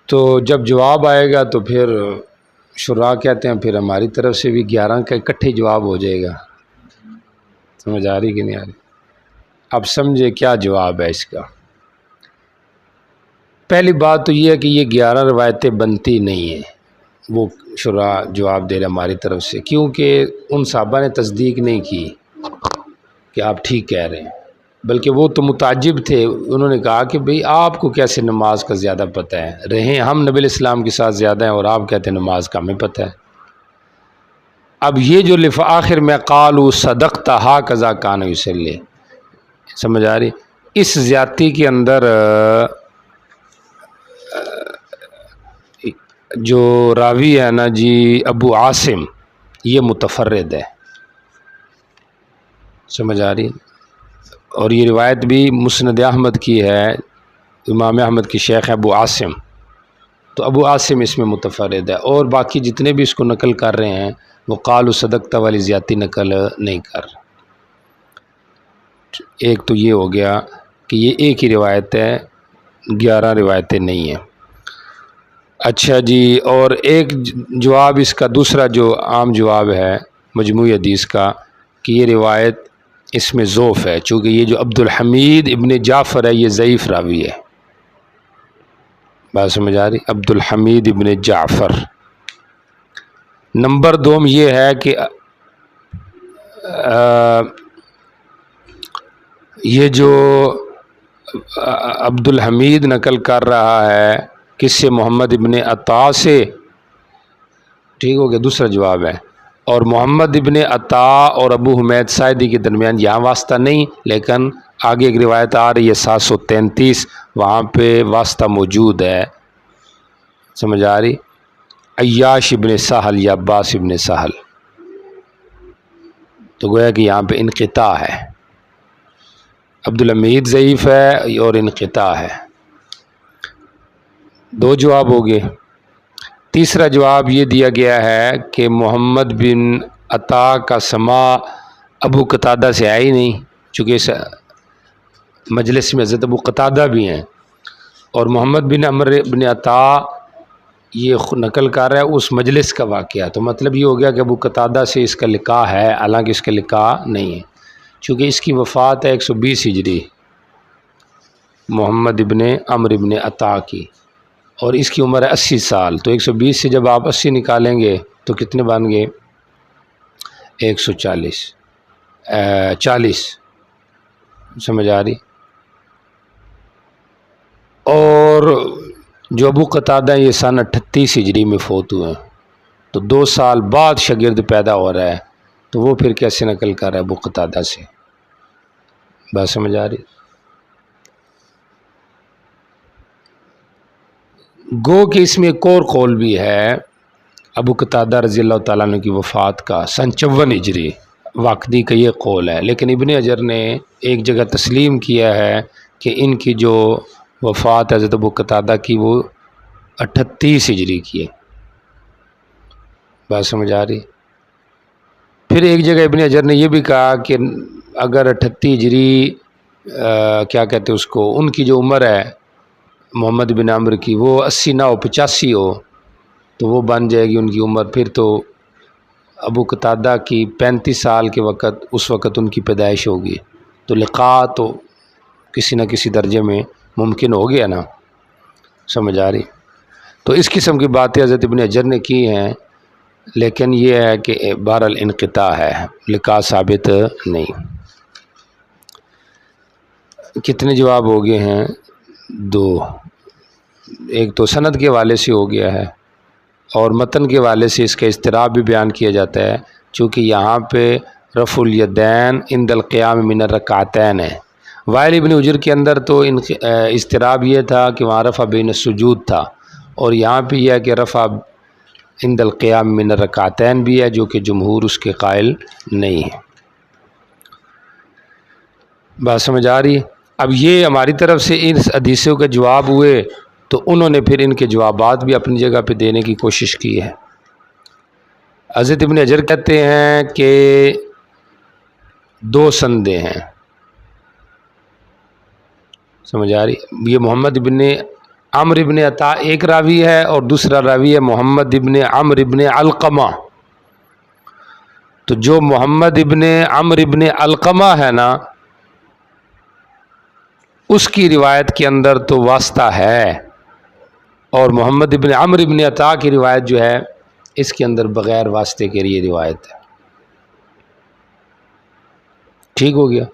تو جب جواب آئے گا تو پھر شراح کہتے ہیں پھر ہماری طرف سے بھی 11 کا اکٹھے جواب ہو جائے گا. سمجھ آ رہی کہ نہیں آ رہی؟ اب سمجھے کیا جواب ہے اس کا. پہلی بات تو یہ ہے کہ یہ 11 روایتیں بنتی نہیں ہیں، وہ شراح جواب دے رہے ہماری طرف سے، کیونکہ ان صحابہ نے تصدیق نہیں کی کہ آپ ٹھیک کہہ رہے ہیں، بلکہ وہ تو متعجب تھے. انہوں نے کہا کہ بھئی آپ کو کیسے نماز کا زیادہ پتہ ہے، رہیں ہم نبی علیہ السلام کے ساتھ زیادہ ہیں اور آپ کہتے ہیں نماز کا ہمیں پتہ ہے. اب یہ جو آخر میں قالوا صدقت ہکذا کان یصلی، سمجھ آ رہی؟ اس زیادتی کے اندر جو راوی ہے نا جی ابو عاصم، یہ متفرد ہے. سمجھ آ رہی؟ اور یہ روایت بھی مسند احمد کی ہے، امام احمد کی شیخ ہے ابو عاصم، تو ابو عاصم اس میں متفرد ہے. اور باقی جتنے بھی اس کو نقل کر رہے ہیں وہ قالوا صدقت والی زیادتی نقل نہیں کر. ایک تو یہ ہو گیا کہ یہ ایک ہی روایت ہے، 11 روایتیں نہیں ہیں. اچھا جی، اور ایک جواب اس کا دوسرا جو عام جواب ہے مجموعی حدیث کا کہ یہ روایت اس میں ضعف ہے، چونکہ یہ جو عبد الحمید ابن جعفر ہے یہ ضعیف راوی ہے. بات سمجھ آ رہی؟ عبد الحمید ابن جعفر. نمبر 2 یہ ہے کہ یہ جو عبد الحمید نقل کر رہا ہے کس سے؟ محمد ابن عطا سے. ٹھیک ہو گیا، دوسرا جواب ہے. اور محمد ابن عطا اور ابو حمید ساعدی کے درمیان یہاں واسطہ نہیں، لیکن آگے ایک روایت آ رہی ہے 733، وہاں پہ واسطہ موجود ہے. سمجھ آ رہی؟ عیاش ابن سہل یا عباس ابن سہل، تو گویا کہ یہاں پہ انقطاع ہے. عبد الحمید ضعیف ہے اور انقطاع ہے. 2 جواب ہو گئے. تیسرا جواب یہ دیا گیا ہے کہ محمد بن عطا کا سماع ابو قتادہ سے ہے ہی نہیں، چونکہ اس مجلس میں حضرت ابو قتادہ بھی ہیں، اور محمد بن عمر بن عطا یہ نقل کر رہا ہے اس مجلس کا واقعہ. تو مطلب یہ ہو گیا کہ ابو قتادہ سے اس کا لقاء ہے، حالانکہ اس کا لقاء نہیں ہے، چونکہ اس کی وفات ہے 120 ہجری محمد ابن عمر ابن عطا کی، اور اس کی عمر ہے 80 سال. تو 120 سے جب آپ 80 نکالیں گے تو کتنے بن گئے؟ 140. سمجھ آ رہی؟ اور جو ابو قتادہ یہ سن 38 ہجری میں فوت ہوئے ہیں، تو 2 سال بعد شاگرد پیدا ہو رہا ہے، تو وہ پھر کیسے نقل کر رہا ہے ابو قتادہ سے؟ بات سمجھ آ رہی؟ گو کہ اس میں ایک اور قول بھی ہے ابو قتادہ رضی اللہ تعالیٰ عنہ کی وفات کا سن 54 ہجری، واقعی کا یہ قول ہے، لیکن ابن حجر نے ایک جگہ تسلیم کیا ہے کہ ان کی جو وفات حضرت ابو قتادہ کی وہ 38 ہجری کی ہے. بات سمجھ آ رہی؟ پھر ایک جگہ ابن حجر نے یہ بھی کہا کہ اگر 38 ہجری کیا کہتے اس کو، ان کی جو عمر ہے محمد بن عمر کی وہ 80 نہ ہو 85 ہو تو وہ بن جائے گی ان کی عمر. پھر تو ابو قتادہ کی 35 سال کے وقت اس وقت ان کی پیدائش ہوگی، تو لقاء تو کسی نہ کسی درجے میں ممکن ہو گیا نا. سمجھ آ رہی؟ تو اس قسم کی باتیں حضرت ابن حجر نے کی ہیں، لیکن یہ ہے کہ بہرحال انقطاع ہے، لقاء ثابت نہیں۔ کتنے جواب ہو گئے ہیں؟ 2۔ ایک تو سند کے حوالے سے ہو گیا ہے، اور متن کے حوالے سے اس کا اضطراب بھی بیان کیا جاتا ہے، چونکہ یہاں پہ رفع الیدین عند القیام من الرکعتین ہے۔ وائل ابن حجر کے اندر تو اضطراب یہ تھا کہ وہاں رفع بین السجود تھا، اور یہاں پہ یہ ہے کہ رفع عند القیام من الرکعتین بھی ہے، جو کہ جمہور اس کے قائل نہیں ہے۔ بات سمجھ آ رہی ہے؟ اب یہ ہماری طرف سے ان حدیثوں کے جواب ہوئے، تو انہوں نے پھر ان کے جوابات بھی اپنی جگہ پہ دینے کی کوشش کی ہے۔ حضرت ابن حجر کہتے ہیں کہ 2 سندیں ہیں، سمجھ آ رہی؟ یہ محمد ابن عمرو ابن عطا ایک راوی ہے، اور دوسرا راوی ہے محمد ابن عمرو ابن علقمہ۔ تو جو محمد ابن عمرو ابن علقمہ ہے نا، اس کی روایت کے اندر تو واسطہ ہے، اور محمد ابن عمرو ابن عطا کی روایت جو ہے اس کے اندر بغیر واسطے کے لیے روایت ہے۔ ٹھیک ہو گیا؟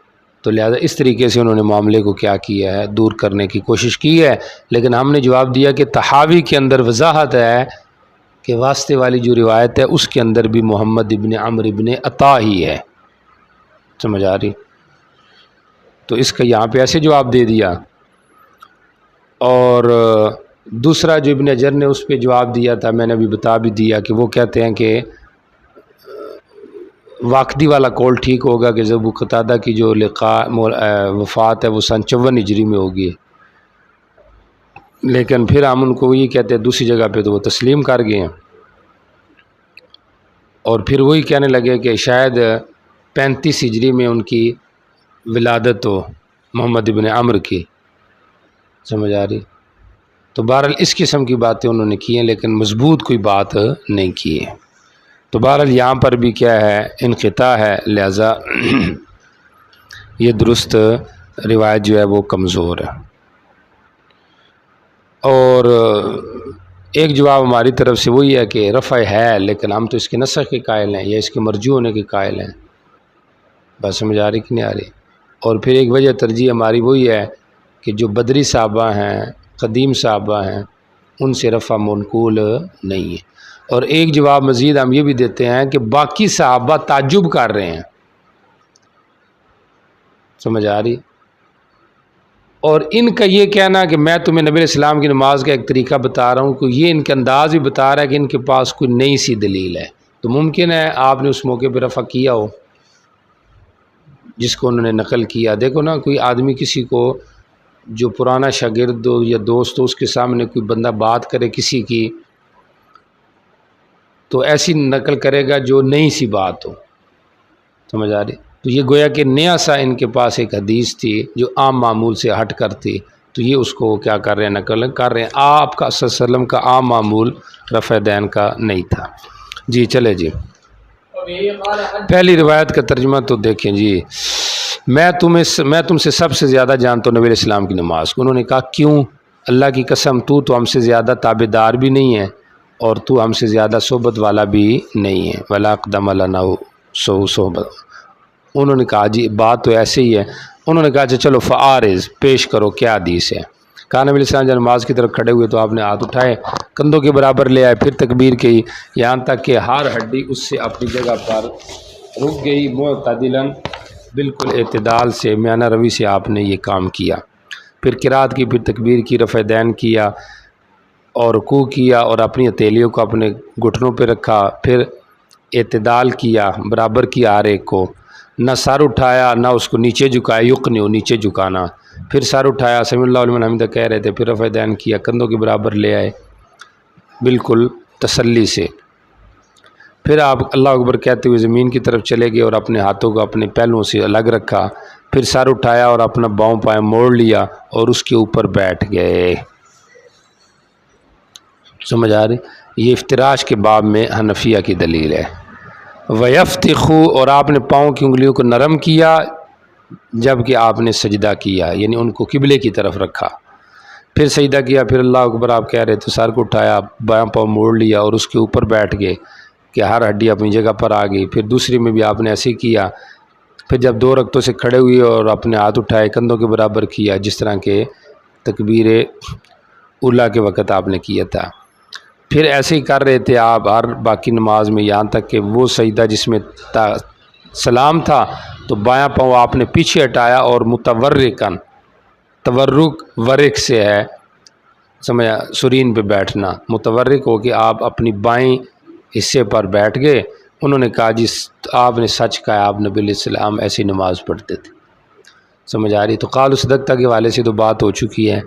تو لہذا اس طریقے سے انہوں نے معاملے کو کیا کیا ہے، دور کرنے کی کوشش کی ہے، لیکن ہم نے جواب دیا کہ طحاوی کے اندر وضاحت ہے کہ واسطے والی جو روایت ہے اس کے اندر بھی محمد ابن عمرو ابن عطا ہی ہے۔ سمجھ آ رہی؟ تو اس کا یہاں پہ ایسے جواب دے دیا، اور دوسرا جو ابن حجر نے اس پہ جواب دیا تھا میں نے ابھی بتا بھی دیا کہ وہ کہتے ہیں کہ واقدی والا قول ٹھیک ہوگا کہ ابو قتادہ کی جو وفات ہے وہ سن 54 ہجری میں ہوگی، لیکن پھر ہم ان کو یہ کہتے ہیں دوسری جگہ پہ تو وہ تسلیم کر گئے ہیں، اور پھر وہی کہنے لگے کہ شاید 35 ہجری میں ان کی ولادت ہو محمد ابن عمرو کی۔ سمجھ آ رہی؟ تو بہرحال اس قسم کی باتیں انہوں نے کی ہیں، لیکن مضبوط کوئی بات نہیں کی ہے۔ تو بہرحال یہاں پر بھی کیا ہے، انقطاع ہے، لہذا یہ درست روایت جو ہے وہ کمزور ہے۔ اور ایک جواب ہماری طرف سے وہی ہے کہ رفع ہے، لیکن ہم تو اس کے نسخ کے قائل ہیں یا اس کے مرجوع ہونے کے قائل ہیں۔ بس سمجھ آ رہی کہ نہیں آ رہی؟ اور پھر ایک وجہ ترجیح ہماری وہی ہے کہ جو بدری صحابہ ہیں، قدیم صحابہ ہیں، ان سے رفع منقول نہیں ہے۔ اور ایک جواب مزید ہم یہ بھی دیتے ہیں کہ باقی صحابہ تعجب کر رہے ہیں۔ سمجھ آ رہی؟ اور ان کا یہ کہنا کہ میں تمہیں نبی علیہ السلام کی نماز کا ایک طریقہ بتا رہا ہوں، کہ یہ ان کے انداز بھی بتا رہا ہے کہ ان کے پاس کوئی نئی سی دلیل ہے، تو ممکن ہے آپ نے اس موقع پہ رفع کیا ہو جس کو انہوں نے نقل کیا۔ دیکھو نا، کوئی آدمی کسی کو جو پرانا شاگرد ہو یا دوست ہو، اس کے سامنے کوئی بندہ بات کرے کسی کی، تو ایسی نقل کرے گا جو نئی سی بات ہو۔ سمجھ آ رہی؟ تو یہ گویا کہ نیا سا ان کے پاس ایک حدیث تھی جو عام معمول سے ہٹ کر تھی، تو یہ اس کو کیا کر رہے ہیں، نقل کر رہے ہیں۔ آپ کا صلی اللہ علیہ وسلم کا عام معمول رفع دین کا نہیں تھا۔ جی چلے جی، پہلی روایت کا ترجمہ تو دیکھیں جی۔ میں تم سے سب سے زیادہ جانتا ہوں نبی علیہ السلام کی نماز کو۔ انہوں نے کہا کیوں؟ اللہ کی قسم تو ہم سے زیادہ تابع دار بھی نہیں ہے، اور تو ہم سے زیادہ صحبت والا بھی نہیں ہے۔ ولا اقدم لنا صحبت۔ انہوں نے کہا جی بات تو ایسے ہی ہے۔ انہوں نے کہا اچھا چلو فعارض، پیش کرو کیا حدیث ہے۔ کہا نبی علیہ السلام جب نماز کی طرف کھڑے ہوئے تو آپ نے ہاتھ اٹھائے، کندھوں کے برابر لے آئے، پھر تکبیر کی، یہاں تک کہ ہر ہڈی اس سے اپنی جگہ پر رک گئی، معتدلاً، بالکل اعتدال سے، میانہ روی سے آپ نے یہ کام کیا۔ پھر قرات کی، پھر تکبیر کی، رفع دین کیا اور رکوع کیا، اور اپنی ہتھیلیوں کو اپنے گھٹنوں پہ رکھا، پھر اعتدال کیا، برابر کیا ہر ایک کو، نہ سر اٹھایا نہ اس کو نیچے جھکایا، یقنیو نیچے جھکانا، پھر سر اٹھایا، سمیع اللہ لمن حمدہ کہہ رہے تھے، پھر رفع دین کیا، کندھوں کے برابر لے آئے بالکل تسلی سے، پھر آپ اللہ اکبر کہتے ہوئے زمین کی طرف چلے گئے اور اپنے ہاتھوں کو اپنے پہلوؤں سے الگ رکھا، پھر سر اٹھایا اور اپنا باؤں پائیں موڑ لیا اور اس کے اوپر بیٹھ گئے۔ سمجھ آ رہی؟ یہ افتراش کے باب میں حنفیہ کی دلیل ہے۔ وَيَفْتِخُ، اور آپ نے پاؤں کی انگلیوں کو نرم کیا جب کہ آپ نے سجدہ کیا، یعنی ان کو قبلے کی طرف رکھا۔ پھر سجدہ کیا، پھر اللہ اکبر آپ کہہ رہے تو سر کو اٹھایا، بایاں پاؤں موڑ لیا اور اس کے اوپر بیٹھ گئے کہ ہر ہڈی اپنی جگہ پر آ گئی۔ پھر دوسری میں بھی آپ نے ایسے ہی کیا۔ پھر جب 2 رکعتوں سے کھڑے ہوئے اور اپنے ہاتھ اٹھائے کندھوں کے برابر کیا، جس طرح کے تکبیر اولیٰ کے وقت آپ نے کیا تھا۔ پھر ایسے ہی کر رہے تھے آپ ہر باقی نماز میں، یہاں تک کہ وہ سجدہ جس میں سلام تھا تو بایاں پاؤں آپ نے پیچھے ہٹایا اور متورکن، تورک ورک سے ہے سمجھا، سرین پہ بیٹھنا، متورک ہو کہ آپ اپنی بائیں حصے پر بیٹھ گئے۔ انہوں نے کہا جس آپ نے سچ کہا، آپ نبی علیہ السلام ایسی نماز پڑھتے تھے۔ سمجھ آ رہی؟ تو قال صدقتا کے حوالے سے تو بات ہو چکی ہے۔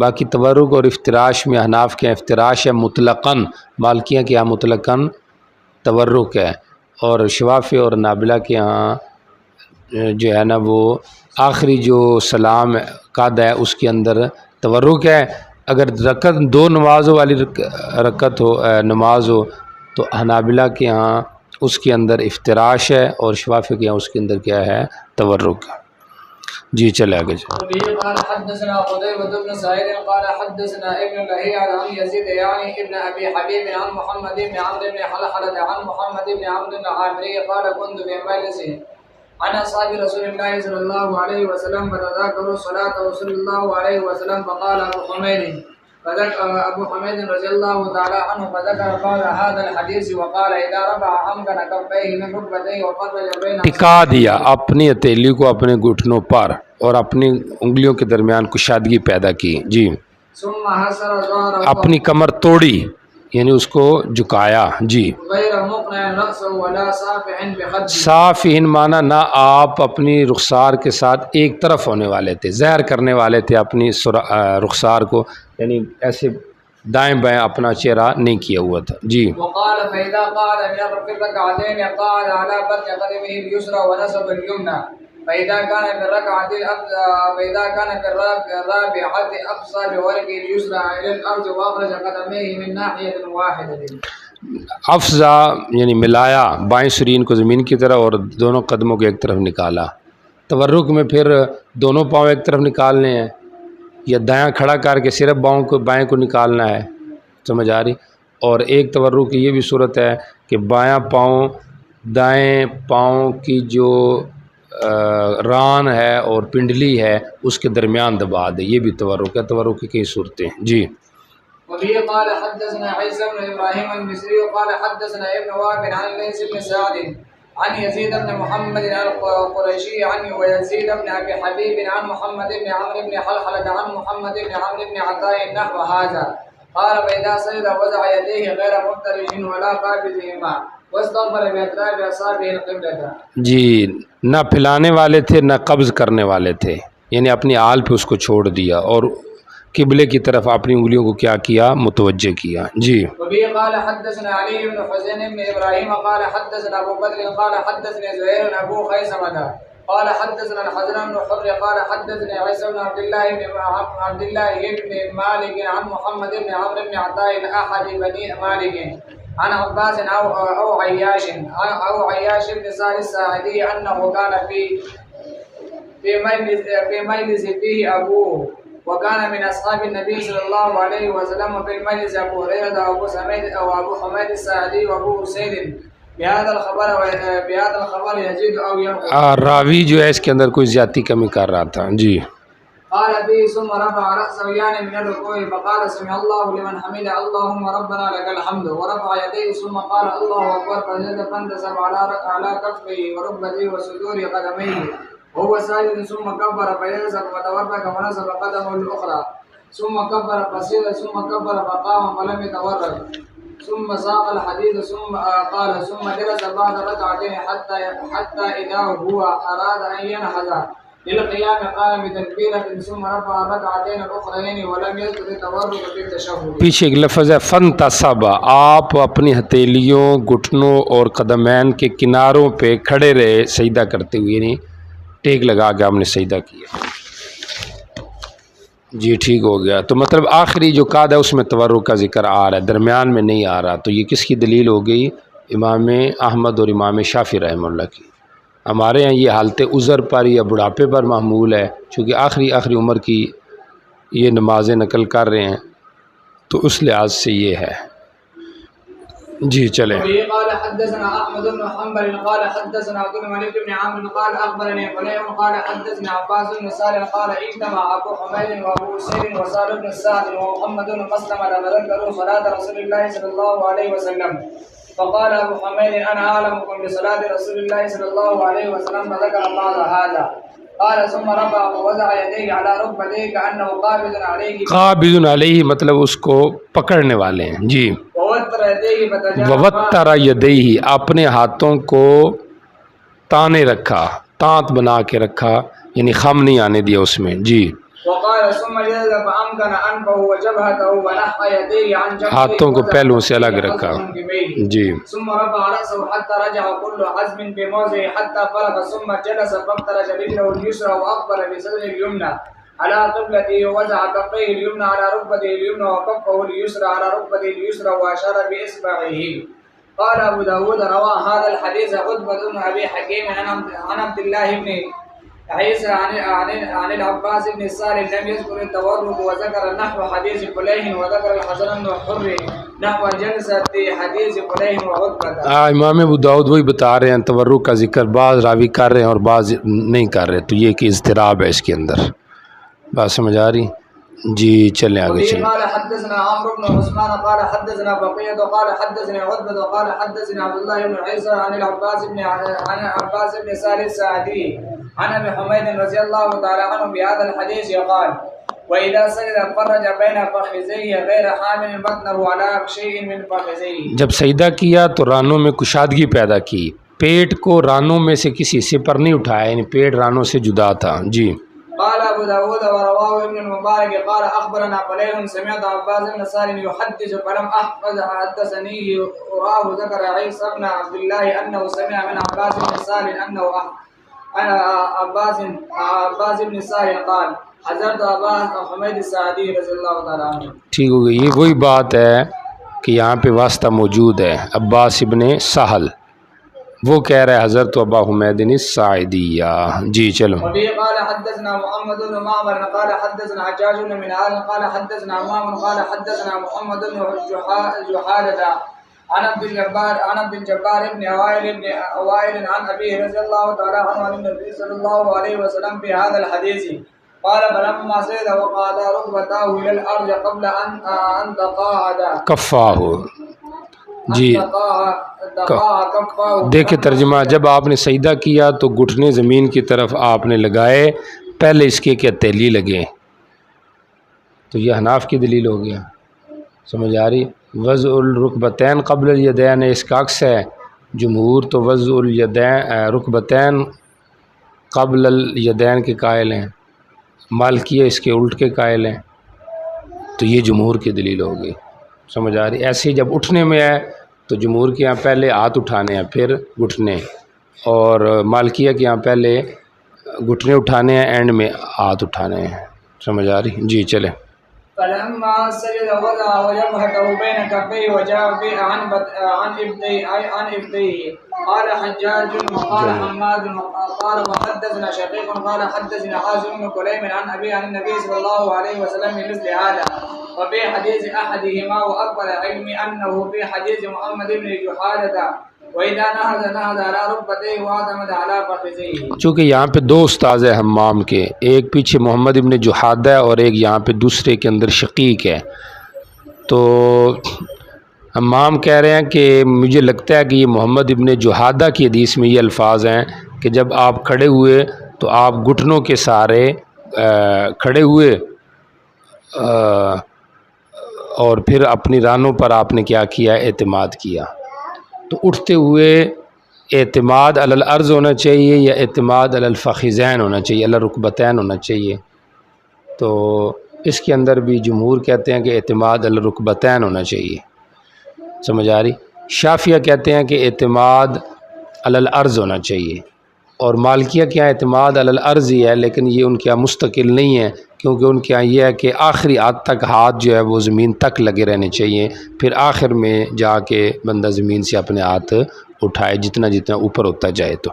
باقی تورک اور افتراش میں حناف کے افتراش ہے مطلقاً، مالکیہ کے یہاں مطلقاً تورک ہے، اور شوافی اور نابلہ کے ہاں جو ہے نا وہ آخری جو سلام قد ہے اس کے اندر تورک ہے۔ اگر رکعت 2 نمازوں والی رکعت ہو نماز ہو تو حنابلہ کے ہاں اس کے اندر افتراش ہے، اور شوافی کے یہاں اس کے اندر کیا ہے؟ تورک۔ جی چلے آگے جائیں۔ وبه قال حدثنا قتيبة بن سعيد قال حدثنا ابن لهيعة عن يزيد يعني ابن أبي حبيب عن محمد بن عمرو بن حلحلة عن محمد بن عمرو العامري قال كنت في مجلس عن أصحاب رسول الله صلى الله عليه وسلم فتذاكروا الصلاة صلى الله عليه وسلم فقال أبو حميد رضي الله تعالى عنه فذكر قال هذا الحديث وقال إذا رفع أمكن كفيه من ركبتيه وفرج بين ٹکا دیا اپنی ہتھیلی کو اپنے گھٹنوں پر اور اپنی انگلیوں کے درمیان کشادگی پیدا کی۔ جی، ثم حسر ظهره اپنی کمر توڑی یعنی اس کو جھکایا۔ جی، غير مقنع رأسه ولا صافح بخده، صافین معنی نہ آپ اپنی رخسار کے ساتھ ایک طرف ہونے والے تھے، ظاہر کرنے والے تھے اپنی رخسار کو، یعنی ایسے دائیں بائیں اپنا چہرہ نہیں کیا ہوا تھا۔ جی، وقال فإذا قعد من الركعتين قعد على بطن قدمه اليسرى ونصب اليمنى، فإذا كان في الرابعة أقصى بورقه اليسرى إلى الأرض وأخرج قدميه من ناحية واحدة۔ افزا یعنی ملایا بائیں سرین کو زمین کی طرف اور دونوں قدموں کو ایک طرف نکالا۔ تورک میں پھر دونوں پاؤں ایک طرف نکالنے ہیں، یا دایاں کھڑا کر کے صرف بائیں کو نکالنا ہے، سمجھ آ رہی؟ اور ایک تورک کی یہ بھی صورت ہے کہ بایاں پاؤں دائیں پاؤں کی جو ران ہے اور پنڈلی ہے اس کے درمیان دبا دے، یہ بھی تورک ہے۔ تورک کی کئی صورتیں ہیں۔ جی، وبه قال حدثنا عيسى بن ابراهيم المصري قال حدثنا ابن وهب عن ليث بن سعد عن يزيد بن محمد القرشي عن ويزيد بن ابي حبيب عن محمد بن عمرو بن حلحلة عن محمد بن عمرو بن عطاء نحو هذا قال فإذا سجد وضع يديه غير مفترش ولا قابضهما واستقبل بأطراف أصابعه القبلة۔ جی، نہ پھیلانے والے تھے نہ قبض کرنے والے تھے، یعنی اپنی آل پہ اس کو چھوڑ دیا اور قبلے کی طرف اپنی انگلیوں کو کیا کیا؟ متوجہ کیا۔ جی، وبه قال حدثنا علي بن حسين بن ابراهيم قال حدثنا ابو بدر قال حدثني زهير ابو خيثمة قال حدثنا الحسن بن حر قال حدثني عيسى بن عبد الله بن مالك عن محمد بن عمرو بن عطاء احد بني مالك عن عباس او عياش بن سعد الساعدي انه كان في مجلس فيه ابوه وكان من أصحاب النبي صلى الله عليه وسلم في المجلس أبو هريرة وأبو سعيد أو أبو حميد الساعدي وأبو سعيد بهذا الخبر يزيد أو ينقص۔ راوی جو ہے اس کے اندر کوئی زیادتی کمی کر رہا تھا۔ جی، قال به ثم رفع رأسه يعني من الركوع فقال سمع الله لمن حمده اللهم ربنا لك الحمد ورفع يديه ثم قال الله أكبر فسجد فانتسب على كفيه وركبتيه وصدور قدميه وهو ساجد ثم كبر فينزل فتورك ونصب قدمه الأخرى ثم كبر فسجد ثم كبر فقام فلم يتورك ثم ساق الحديث ثم قال ثم جلس بعد ركعتين حتى إذا هو أراد أن ينهض للقيام قام بتكبيرة ثم رفع الركعتين الأخرين ولم يذكر التورك في التشهد۔ پیچھے ایک لفظ ہے فانتصب، آپ اپنی ہتھیلیوں گھٹنوں اور قدمین کے کناروں پہ کھڑے رہے سجدہ کرتے ہوئے، یعنی ٹیک لگا کے ہم نے سجدہ کیا۔ جی ٹھیک ہو گیا۔ تو مطلب آخری جو قعدہ ہے اس میں تورک کا ذکر آ رہا ہے، درمیان میں نہیں آ رہا، تو یہ کس کی دلیل ہو گئی؟ امام احمد اور امام شافعی رحمہ اللہ کی۔ ہمارے ہاں یہ حالت عذر پر یا بڑھاپے پر محمول ہے، چونکہ آخری عمر کی یہ نمازیں نقل کر رہے ہیں تو اس لحاظ سے یہ ہے. جی چلیں. قال حدثنا احمد بن حنبل قال حدثنا عبد الملك بن عمرو قال اخبرني فليح قال حدثنا عباس بن سالم قال اجتمع ابو حميد وابو سعيد وسالم بن سعد ومحمد بن مسلمة فذكروا صلاة رسول الله صلى الله عليه وسلم فقال ابو حميد انا اعلمكم بصلاة رسول الله صلى الله عليه وسلم فذكر بعض هذا قال ثم رفع ووضع يديه على ركبتيه كأنه قابض عليه. قابض علیہ مطلب اس کو پکڑنے والے ہیں. جی. ووتر یدیہ اپنے ہاتھوں کو تانے رکھا، تانت بنا کے رکھا، یعنی خم نہیں آنے دیا اس میں. جی. ہاتھوں کو پہلوؤں سے الگ رکھا. جی. على قبلته ووضع كفيه اليمنى على ركبته اليمنى وكفه اليسرى على ركبته اليسرى وأشار بإصبعه. قال أبو داود روى هذا الحديث عتبة بن أبي حكيم عن عبد الله بن عيسى عن العباس بن الصالح لم يذكر التورك وذكر نحو حديث فليح وذكر الحسن بن حر نحو جلسة حديث فليح وعتبة. امام ابو داود وہی بتا رہے ہیں تورک کا ذکر بعض راوی کر رہے ہیں اور بعض نہیں کر رہے، تو یہ کہ اضطراب ہے اس کے اندر. بات سمجھ آ رہی؟ جی چلیں آگے چلیں. قال حدثنا عمرو بن عثمان قال حدثنا بقية قال حدثنا عتبة قال حدثنا عبد الله بن عيسى عن العباس بن سالم الساعدي عن ابي حميد رضي الله تعالى عنه بهذا الحديث قال وإذا سجد فرج بين فخذيه غير حامل بطنه على شيء من فخذيه. جب سجدہ کیا تو رانوں میں کشادگی پیدا کی، پیٹ کو رانوں میں سے کسی حصے پر نہیں اٹھایا، یعنی پیٹ رانوں سے جدا تھا. جی. قال ابو داود ورواه ابن المبارك قال اخبرنا فليح سمعت عباس بن سالم يحدث فلم احفظ حدثني وراه ذكر عيسى بن عبد الله انه سمع من عباس بن سالم انه عباس بن سالم قال حضرت عباس حمید السعدی رضی اللہ تعالی عنہ. ٹھیک ہو گئی. یہ وہی بات ہے کہ یہاں پہ واسطہ موجود ہے، عباس ابن سہل وہ کہہ رہا ہے حضرت ابا حمید الساعدیہ. جی چلو. وفي قال حدثنا محمد بن معمر قال حدثنا حجاج بن منهال قال حدثنا امام قال حدثنا محمد بن جحادة عن عبد الجبار بن وائل عن ابيه رضي الله تعالى عنه عن النبي صلى الله عليه وسلم في هذا الحديث قال فلما سجد وقعد ركبتاه الى الارض قبل ان تقاعد کفاہ. جی دیکھیں ترجمہ، جب آپ نے سجدہ کیا تو گھٹنے زمین کی طرف آپ نے لگائے پہلے اس کے کہ تیلی لگے، تو یہ حناف کی دلیل ہو گیا. سمجھ آ رہی؟ وضع الرکبتین قبل الیدین اس کا عکس ہے. جمہور تو وضع الیدین رکبتین قبل الیدین کے قائل ہیں، مالکیہ اس کے الٹ کے قائل ہیں، تو یہ جمہور کی دلیل ہو گئی. سمجھ آ رہی؟ ایسے ہی جب اٹھنے میں ہے تو جمہور کے یہاں پہلے ہاتھ اٹھانے ہیں پھر گھٹنے، اور مالکیہ کے یہاں پہلے گھٹنے اٹھانے ہیں اینڈ میں ہاتھ اٹھانے ہیں. سمجھ آ رہی؟ جی چلیں. فلما سجد وضع وجبهته بين كفيه وجاء به عن ابتيه قال حجاج وقال حماد قال وحدثنا شقيق قال حدثنا حازم بن كليم عن ابي عن النبي صلى الله عليه وسلم بمثل هذا وفي حديث احدهما واكبر علمي انه في حديث محمد بن جحادة واذا نهض على ركبتيه واعتمد على فخذيه. چونکہ یہاں پہ دو استاذ ہیں حمام کے، ایک پیچھے محمد ابن جحادہ ہے اور ایک یہاں پہ دوسرے کے اندر شقیق ہے. تو حمام کہہ رہے ہیں کہ مجھے لگتا ہے کہ یہ محمد ابن جحادہ کی حدیث میں یہ الفاظ ہیں کہ جب آپ کھڑے ہوئے تو آپ گھٹنوں کے سہارے کھڑے ہوئے اور پھر اپنی رانوں پر آپ نے کیا کیا؟ اعتماد کیا. تو اٹھتے ہوئے اعتماد علی الارض ہونا چاہیے یا اعتماد علی الفخذین ہونا چاہیے، علی الرکبتین ہونا چاہیے؟ تو اس کے اندر بھی جمہور کہتے ہیں کہ اعتماد علی الرکبتین ہونا چاہیے. سمجھ آ رہی؟ شافعیہ کہتے ہیں کہ اعتماد علی الارض ہونا چاہیے، اور مالکیہ کے یہاں اعتماد علی الارض ہی ہے، لیکن یہ ان کے یہاں مستقل نہیں ہے، کیونکہ ان کے یہاں یہ ہے کہ آخری ہاتھ تک ہاتھ جو ہے وہ زمین تک لگے رہنے چاہیے، پھر آخر میں جا کے بندہ زمین سے اپنے ہاتھ اٹھائے جتنا جتنا اوپر ہوتا جائے. تو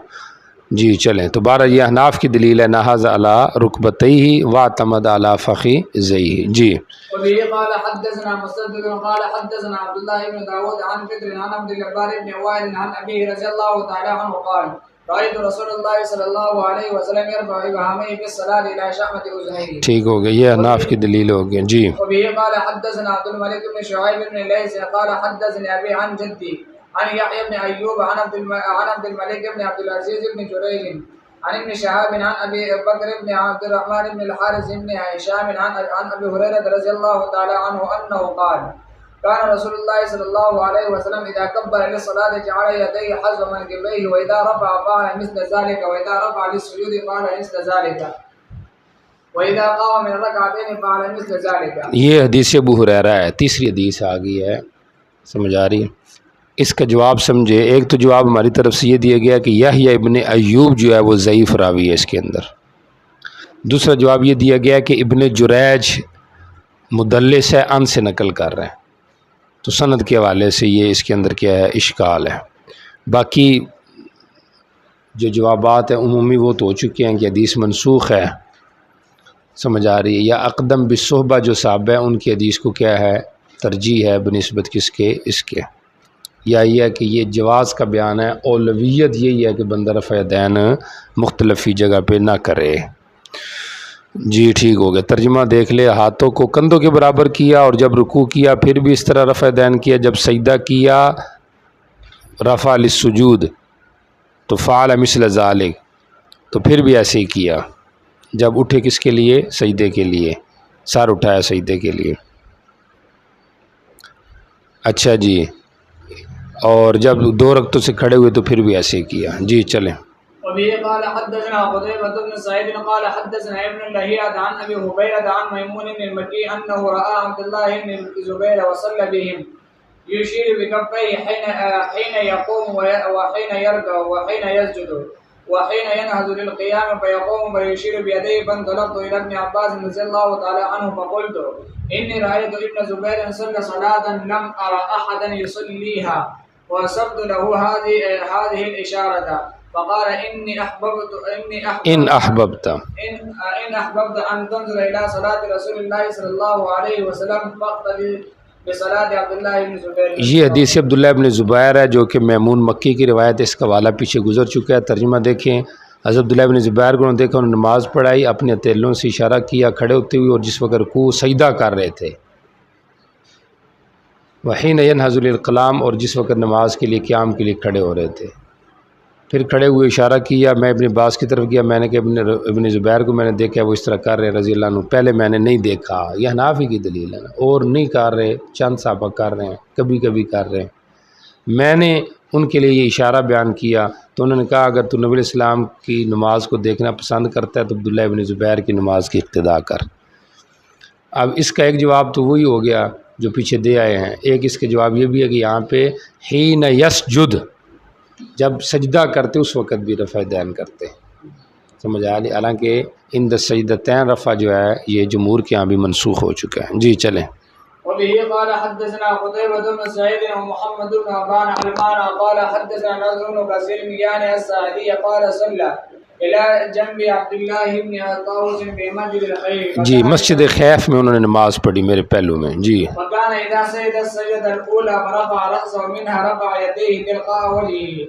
جی چلیں، تو بارہ یہ احناف کی دلیل ہے، نہض علی رکبتیہ واعتمد علی فخذیہ. جی وبه قال حدثنا مسدد قال حدثنا عبد الله بن داود عن فطر عن عبد الجبار بن وائل عن ابيه رضي الله تعالى عنه قال رأيت رسول الله صلى الله عليه وسلم يرفع ابهامه في الصلاة الى شحمة اذنيه. ٹھیک ہو گیا، یہ احناف کی دلیل ہو گئی. جی وبه قال حدثنا عبد الملك بن شعيب بن ليث قال حدثني ابي عن جدي عن يحيى بن ايوب عن عبد الملك بن عبد العزيز بن جريج عن ابن شهاب عن ابي بكر بن عبد الرحمن بن الحارث بن هشام عن ابي هريره رضي الله تعالى عنه انه قال كان رسول الله صلى الله عليه وسلم اذا كبر للصلاه جعل يديه حذو منكبيه واذا رفع فعل مثل ذلك واذا رفع للسجود فعل مثل ذلك واذا قام من الركعتين فعل مثل ذلك. یہ حدیث ابو ہریرہ ہے، تیسری حدیث آ گئی ہے، سمجھ آ رہی ہے؟ اس کا جواب سمجھے. ایک تو جواب ہماری طرف سے یہ دیا گیا کہ یحییٰ ابن ایوب جو ہے وہ ضعیف راوی ہے اس کے اندر. دوسرا جواب یہ دیا گیا کہ ابن جریج مدلس ہے، ان سے نقل کر رہے ہیں، تو سند کے حوالے سے یہ اس کے اندر کیا ہے، اشکال ہے. باقی جو جوابات ہیں عمومی وہ تو ہو چکے ہیں کہ حدیث منسوخ ہے، سمجھ آ رہی ہے. یا اقدم بالصحبہ جو صحابہ ہیں ان کی حدیث کو کیا ہے، ترجیح ہے بنسبت کس کے، اس کے. یا یہ ہے کہ یہ جواز کا بیان ہے، اولویت یہی ہے کہ بندہ رفع دین مختلف جگہ پہ نہ کرے. جی ٹھیک ہو گیا. ترجمہ دیکھ لے. ہاتھوں کو کندھوں کے برابر کیا اور جب رکوع کیا پھر بھی اس طرح رفع دین کیا. جب سجدہ کیا رفع للسجود تو فعل مثل ذالک، تو پھر بھی ایسے ہی کیا. جب اٹھے کس کے لیے، سجدے کے لیے، سر اٹھایا سجدے کے لیے. اچھا جی، اور جب 2 رکعتوں سے کھڑے ہوئے تو پھر بھی ایسے کیا. جی چلیں. وبه قال حدثنا قتيبة بن سعيد قال حدثنا ابن لهيعة عن ابي هبيرة عن ميمون بن المكي انه راى عبد الله بن الزبير وصلى بهم يشير بكفيه حين يقوم وحين يركع وحين يسجد وحين ينهض للقيام فيقوم ويشير بيديه. فانطلقت الى ابن عباس رضي الله تعالى عنه فقلت اني رايت ابن زبير صلى صلاة لم ارى احدا يصليها وصبت له هذه الاشارة فقال إن أحببت أن تنظر إلى صلاة رسول الله صلى الله عليه وسلم فاقتدي بصلاة عبد الله بن زبير. یہ حدیث عبداللہ ابن زبیر ہے جو کہ میمون مکی کی روایت ہے. اس کا حوالہ پیچھے گزر چکا ہے. ترجمہ دیکھیں. حضرت عبداللہ ابن زبیر کو دیکھا، انہوں نے نماز پڑھائی، اپنے ہتھیلیوں سے اشارہ کیا کھڑے ہوتے ہوئے، اور جس وقت رکوع سجدہ کر رہے تھے. وحین ینہض للقیام، اور جس وقت نماز کے لیے قیام کے لیے کھڑے ہو رہے تھے. پھر کھڑے ہوئے اشارہ کیا. میں ابن عباس کی طرف گیا، میں نے کہ ابن زبیر کو میں نے دیکھا وہ اس طرح کر رہے ہیں رضی اللہ عنہ. پہلے میں نے نہیں دیکھا. یہ حناف ہی کی دلیل ہے نا، اور نہیں کر رہے، چند صحابہ کر رہے ہیں، کبھی کبھی کر رہے ہیں. میں نے ان کے لیے یہ اشارہ بیان کیا تو انہوں نے کہا اگر تو نبی علیہ السلام کی نماز کو دیکھنا پسند کرتا ہے تو عبداللہ ابن زبیر کی نماز کی اقتداء کر. اب اس کا ایک جواب تو وہی ہو گیا جو پیچھے دے آئے ہیں. ایک اس کے جواب یہ بھی ہے کہ یہاں پہ حین یسجد، جب سجدہ کرتے اس وقت بھی رفع دین کرتے، سمجھ آ رہی. حالانکہ ان سجدتین رفع جو ہے یہ جمہور کے ہاں بھی منسوخ ہو چکا ہے. جی چلیں. وبه قال حدثنا قتيبة بن سعيد ومحمد بن عبان المعنى قال حدثنا نضر بن كثير يعني الساعدي قال صلى الى جنب عبد الله بن طاووس في مسجد الخير. جی مسجد خیف میں انہوں نے نماز پڑھی میرے پہلو میں. جی وكان اذا سجد السجدة الاولى فرفع رأسه منها رفع يديه تلقاء وجهه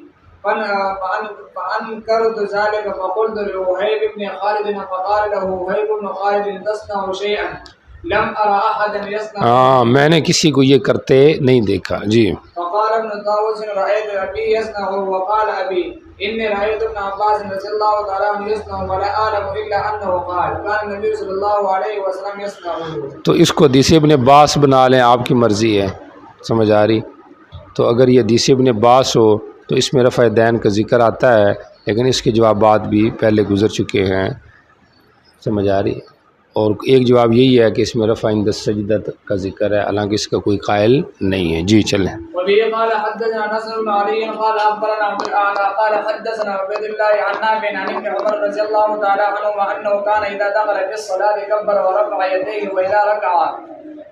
فأنكرت ذلك فقلت لوهيب بن خالد فقال له وهيب بن خالد تصنع شيئا لم ارى احدا يصنع. میں نے کسی کو یہ کرتے نہیں دیکھا. جی فقال ابن طاووس رأيت ابي يصنع وقال ابي اني رأيت ابن عباس رضي الله تعالى عنه يصنع ولا اعلم الا انه قال كان النبي صلى الله عليه وسلم يصنع. تو اس کو حدیث ابن عباس بنا لیں، آپ کی مرضی ہے، سمجھ آ رہی. تو اگر یہ حدیث ابن عباس ہو تو اس میں رفع دین کا ذکر آتا ہے، لیکن اس کے جوابات بھی پہلے گزر چکے ہیں، سمجھ آ رہی. اور ایک جواب یہی ہے کہ اس میں رفع عند السجدۃ کا ذکر ہے، حالانکہ اس کا کوئی قائل نہیں ہے. جی چلیں. وبه قال حدثنا نصر بن علي قال اخبرنا عبد الاعلى قال حدثنا عبد الله عن نافع عن ابن عمر رضي الله تعالى عنهما انه كان اذا دخل في الصلاه كبر ورفع يديه واذا ركع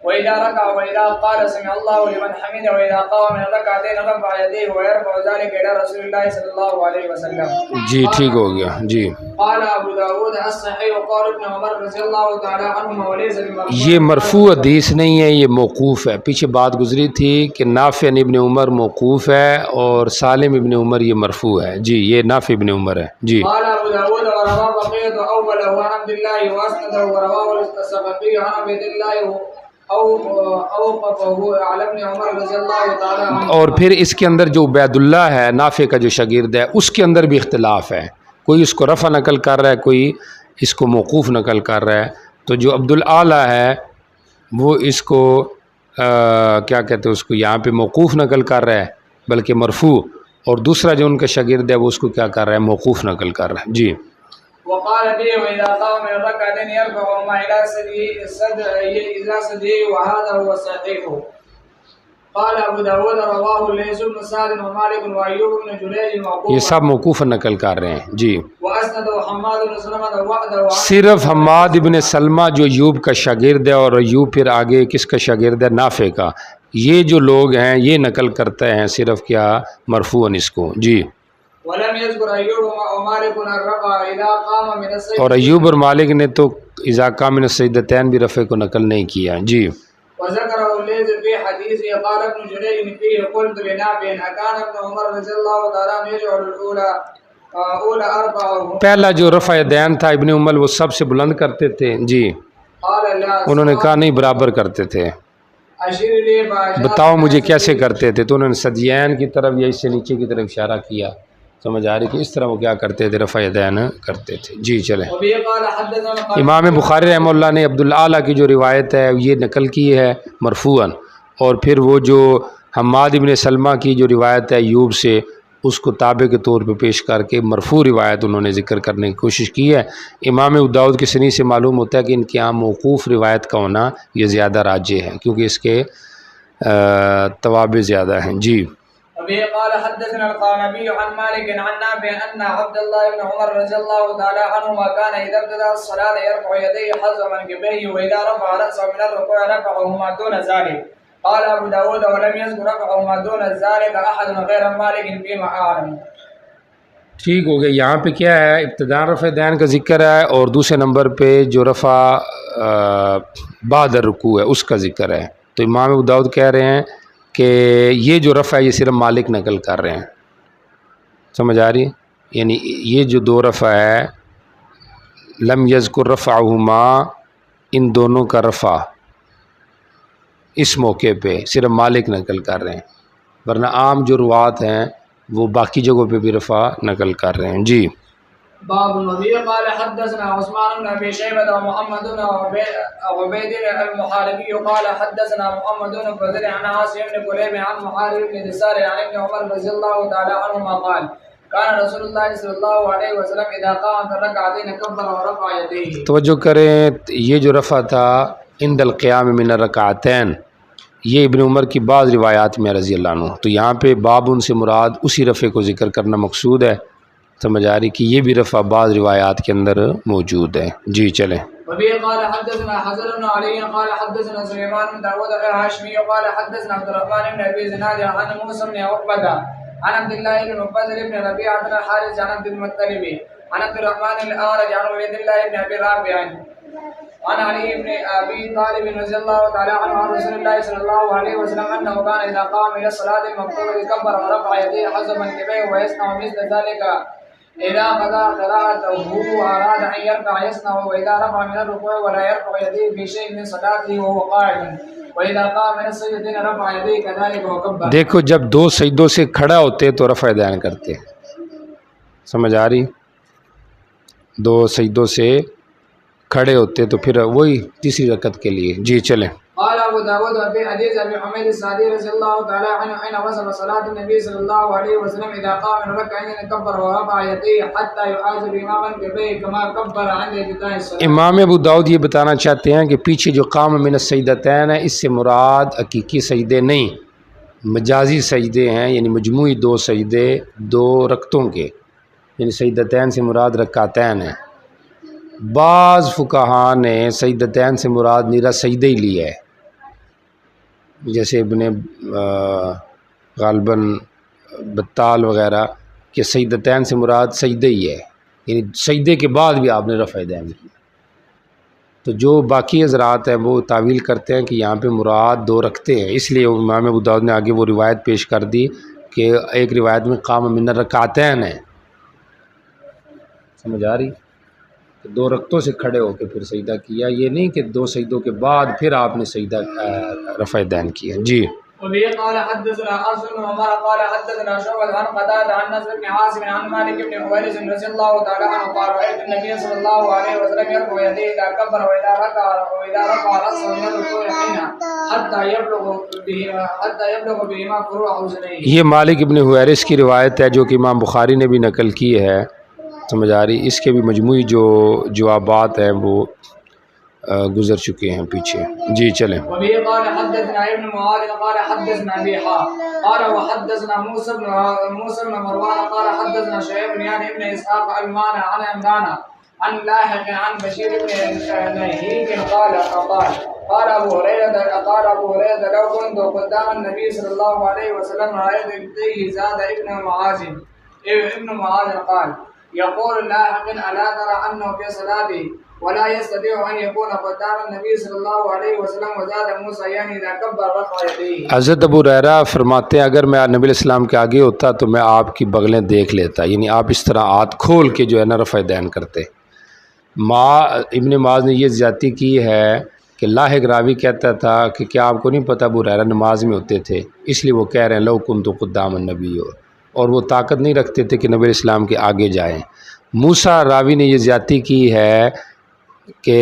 وإذا ركع وإذا قال سمع الله لمن حمده وإذا قام من الركعتين رفع يديه ويرفع ذلك إلى رسول الله صلى الله عليه وسلم. جی ٹھیک ہو گیا. جی قال أبو داود الصحيح قال ابن عمر رضي الله تعالى عنهما وليس بمرفوع. یہ مرفوع حدیث نہیں ہے، یہ موقوف ہے. پیچھے بات گزری تھی کہ نافع ابن عمر موقوف ہے اور سالم ابن عمر یہ مرفوع ہے. جی یہ نافع ابن عمر ہے. جی قال أبو داود ورواه بقية أوله عن عبد الله وأسنده ورواه السقفي عن عبد الله اوقفه على ابن عمر رضی اللہ تعالی عنہ. اور پھر اس کے اندر جو عبید اللہ ہے نافع کا جو شاگرد ہے اس کے اندر بھی اختلاف ہے. کوئی اس کو رفع نقل کر رہا ہے، کوئی اس کو موقوف نقل کر رہا ہے. تو جو عبدالعالی ہے وہ اس کو کیا کہتے ہیں، اس کو یہاں پہ موقوف نقل کر رہا ہے بلکہ مرفوع، اور دوسرا جو ان کا شاگرد ہے وہ اس کو کیا کر رہا ہے، موقوف نقل کر رہا ہے. جی وقال به وإذا قام من الركعتين يرفعهما إلى صدره وهذا هو الصحيح. قال أبو داود رواه الليث بن سعد ومالك وأيوب بن جريج موقوفا. یہ سب موقوف نقل کر رہے ہیں. جی وأسنده حماد بن سلمة وحده. صرف حماد ابن سلمہ جو ایوب کا شاگرد ہے، اور ایوب پھر آگے کس کا شاگرد ہے، نافع کا. یہ جو لوگ ہیں یہ نقل کرتے ہیں صرف کیا، مرفوعاً اس کو. جی ولم يذكر أيوب ومالك الرفع إذا قام من السجدة. اور ایوب اور مالک نے تو اذا قام من السجدتین بھی رفع کو نقل نہیں کیا. جی وذكره الليث في حديثه قال ابن جريج فيه قلت لنافع أكان ابن عمر رضي الله تعالى عنه يجعل الأولى أربعه. پہلا جو رفع یدین تھا ابن عمر وہ سب سے بلند کرتے تھے. جی قال لا. انہوں نے کہا نہیں، برابر کرتے تھے. أشير لي بأشار. بتاؤ مجھے کیسے کرتے تھے؟ تو انہوں نے ثدیین کی طرف یا اس سے نیچے کی طرف اشارہ کیا. سمجھ آ رہی کہ اس طرح وہ کیا کرتے تھے، رفع یدین کرتے تھے. جی چلیں. امام بخاری رحمہ اللہ نے عبدالعالی کی جو روایت ہے یہ نقل کی ہے مرفوعاً، اور پھر وہ جو حماد ابن سلمہ کی جو روایت ہے ایوب سے اس کو تابع کے طور پہ پیش کر کے مرفوع روایت انہوں نے ذکر کرنے کی کوشش کی ہے. امام ابو داؤد کی سند سے معلوم ہوتا ہے کہ ان کے یہاں موقوف روایت کا ہونا یہ زیادہ راجح ہے کیونکہ اس کے توابع زیادہ ہیں. جی وبه قال حدثنا القعنبي عن مالك عن نافع أن عبد الله بن عمر رضي الله تعالى عنهما كان إذا ابتدأ الصلاة يرفع يديه حظ منكبيه وإذا رفع رأسه من الركوع رفعهما دون ذلك. قال أبو داود ولم يذكر رفعهما دون ذلك أحد غير مالك فيما أعلم. ٹھیک ہو گیا. یہاں پہ کیا ہے، ابتداء رفع یدین کا ذکر ہے، اور دوسرے نمبر پہ جو رفع بعد الرکوع ہے اس کا ذکر ہے. تو امام ابو داؤد کہہ رہے ہیں کہ یہ جو رفع ہے یہ صرف مالک نقل کر رہے ہیں. سمجھ آ رہی ہے؟ یعنی یہ جو دو رفع ہے لم یذکر رفعہما، ان دونوں کا رفع اس موقع پہ صرف مالک نقل کر رہے ہیں، ورنہ عام جو روات ہیں وہ باقی جگہوں پہ بھی رفع نقل کر رہے ہیں. جی باب النبي قال حدثنا عثمان بن ابي شيبه ومحمد بن عبيد المحاربي قال حدثنا محمد بن فضل عن عاصم بن كليب عن محارب بن دسار عن ابن عمر رضي الله تعالى عنهما قال كان رسول الله صلى الله عليه وسلم اذا قام في الركعتين كبر ورفع يديه. توجہ کریں، یہ جو رفع تھا عند القیام من الرکعتین یہ ابن عمر کی بعض روایات میں رضی اللہ عنہ. تو یہاں پہ باب ان سے مراد اسی رفع کو ذکر کرنا مقصود ہے. سمجھ آ رہی کہ یہ بھی رفع بعض روایات کے اندر موجود ہے. جی چلیں. وبه قال حدثنا حسن بن علي قال حدثنا سليمان بن داود الهاشمي قال حدثنا عبد الرحمن بن ابي زناد عن موسى بن عقبة عن عبد الله بن مفضل بن ربيعة بن الحارث عن عبد المطلب عن عبد الرحمن الأعرج عن عبد الله بن ابي رافع عن علي بن ابي طالب رضي الله تعالى عنه عن رسول الله صلى الله عليه وسلم انه كان اذا قام الى الصلاه المكتوبه كبر ورفع يديه حزما منكبيه ويصنع مثل ذلك اذا قضى قراءته اراد ان يرفع يصنع واذا رفع من الركوع ولا يرفع يديه في شيء من صلاته وهو قاعد واذا قام من السجدتين رفع يديه كذلك وكبر. دیکھو جب دو سجدوں سے کھڑا ہوتے تو رفع یدین کرتے. سمجھ آ رہی؟ دو سجدوں سے کھڑے ہوتے تو پھر وہی تیسری رکعت کے لیے. جی چلیں. قال ابو داود في حديث ابي حميد السعدي رضي الله تعالى عنه حين وصف صلاه النبي صلى الله عليه وسلم اذا قام من ركعتين كبر ورفع يديه حتى يحاذر اماما كبيه كما كبر عند افتتاح الصلاه. امام ابو داؤد یہ بتانا چاہتے ہیں کہ پیچھے جو قام من السجدتین ہے اس سے مراد حقیقی سجدے نہیں، مجازی سجدے ہیں، یعنی مجموعی دو سجدے دو رکعتوں کے، یعنی سجدتین سے مراد رکعتین ہیں. بعض فقہا نے سجدتین سے مراد نیرا سجدہ ہی لیا ہے، جیسے ابن غالباً بطال وغیرہ کہ سجدتین سے مراد سجدہ ہی ہے، یعنی سجدے کے بعد بھی آپ نے رفع دین کی۔ تو جو باقی حضرات ہیں وہ تعویل کرتے ہیں کہ یہاں پہ مراد 2 رکعتیں ہیں، اس لیے امام ابو داؤد نے آگے وہ روایت پیش کر دی کہ ایک روایت میں قام من الرکعتین ہے، سمجھ آ رہی؟ 2 رکعتوں سے کھڑے ہو کے پھر سجدہ کیا، یہ نہیں کہ 2 سجدوں کے بعد پھر آپ نے سجدہ رفع دین کیا۔ جی وبه قال حدثنا حفص بن عمر قال حدثنا شعبة عن قتادة عن نصر بن عاصم عن مالك بن حويرث رضي الله تعالى عنه قال رأيت النبي صلى الله عليه وسلم يرفع يديه إذا كبر وإذا رفع رأسه من الركوع حين حتى يبلغ بهما فروع أذنيه۔ یہ مالک ابن حویرث کی روایت ہے جو کہ امام بخاری نے بھی نقل کی ہے، سمجھ آ رہی؟ اس کے بھی مجموعی جو جوابات ہیں وہ گزر چکے ہیں پیچھے۔ جی چلیں۔ وبه قال حدثنا ابن معاذ قال حدثنا بيحا قال وحدثنا موسى بن مروان قال حدثنا شعيب يعني ابن اسحاق المعنى عن عمران عن لاحق عن بشير بن نهيك قال ابو هريره لو كنت قدام النبي صلى الله عليه وسلم رايت يديه زاد ابن معاذ قال يقول لاحق الا ترى انه في صلاته ولا يستطيع ان يكون قدام النبي صلی اللہ علیہ وسلم وزاد موسیٰ یعنی اذا کبر رفع یدیہ۔ حضرت ابو ہریرہ فرماتے ہیں اگر میں نبی علیہ السلام کے آگے ہوتا تو میں آپ کی بغلیں دیکھ لیتا، یعنی آپ اس طرح ہاتھ کھول کے جو ہے نا رفع دین کرتے۔ ابن معاذ نے یہ زیادتی کی ہے کہ لاحق راوی کہتا تھا کہ کیا آپ کو نہیں پتہ ابو ہریرہ نماز میں ہوتے تھے، اس لیے وہ کہہ رہے ہیں لو کنت قدام النبی، اور وہ طاقت نہیں رکھتے تھے کہ نبی علیہ السلام کے آگے جائیں۔ موسیٰ راوی نے یہ زیادتی کی ہے کہ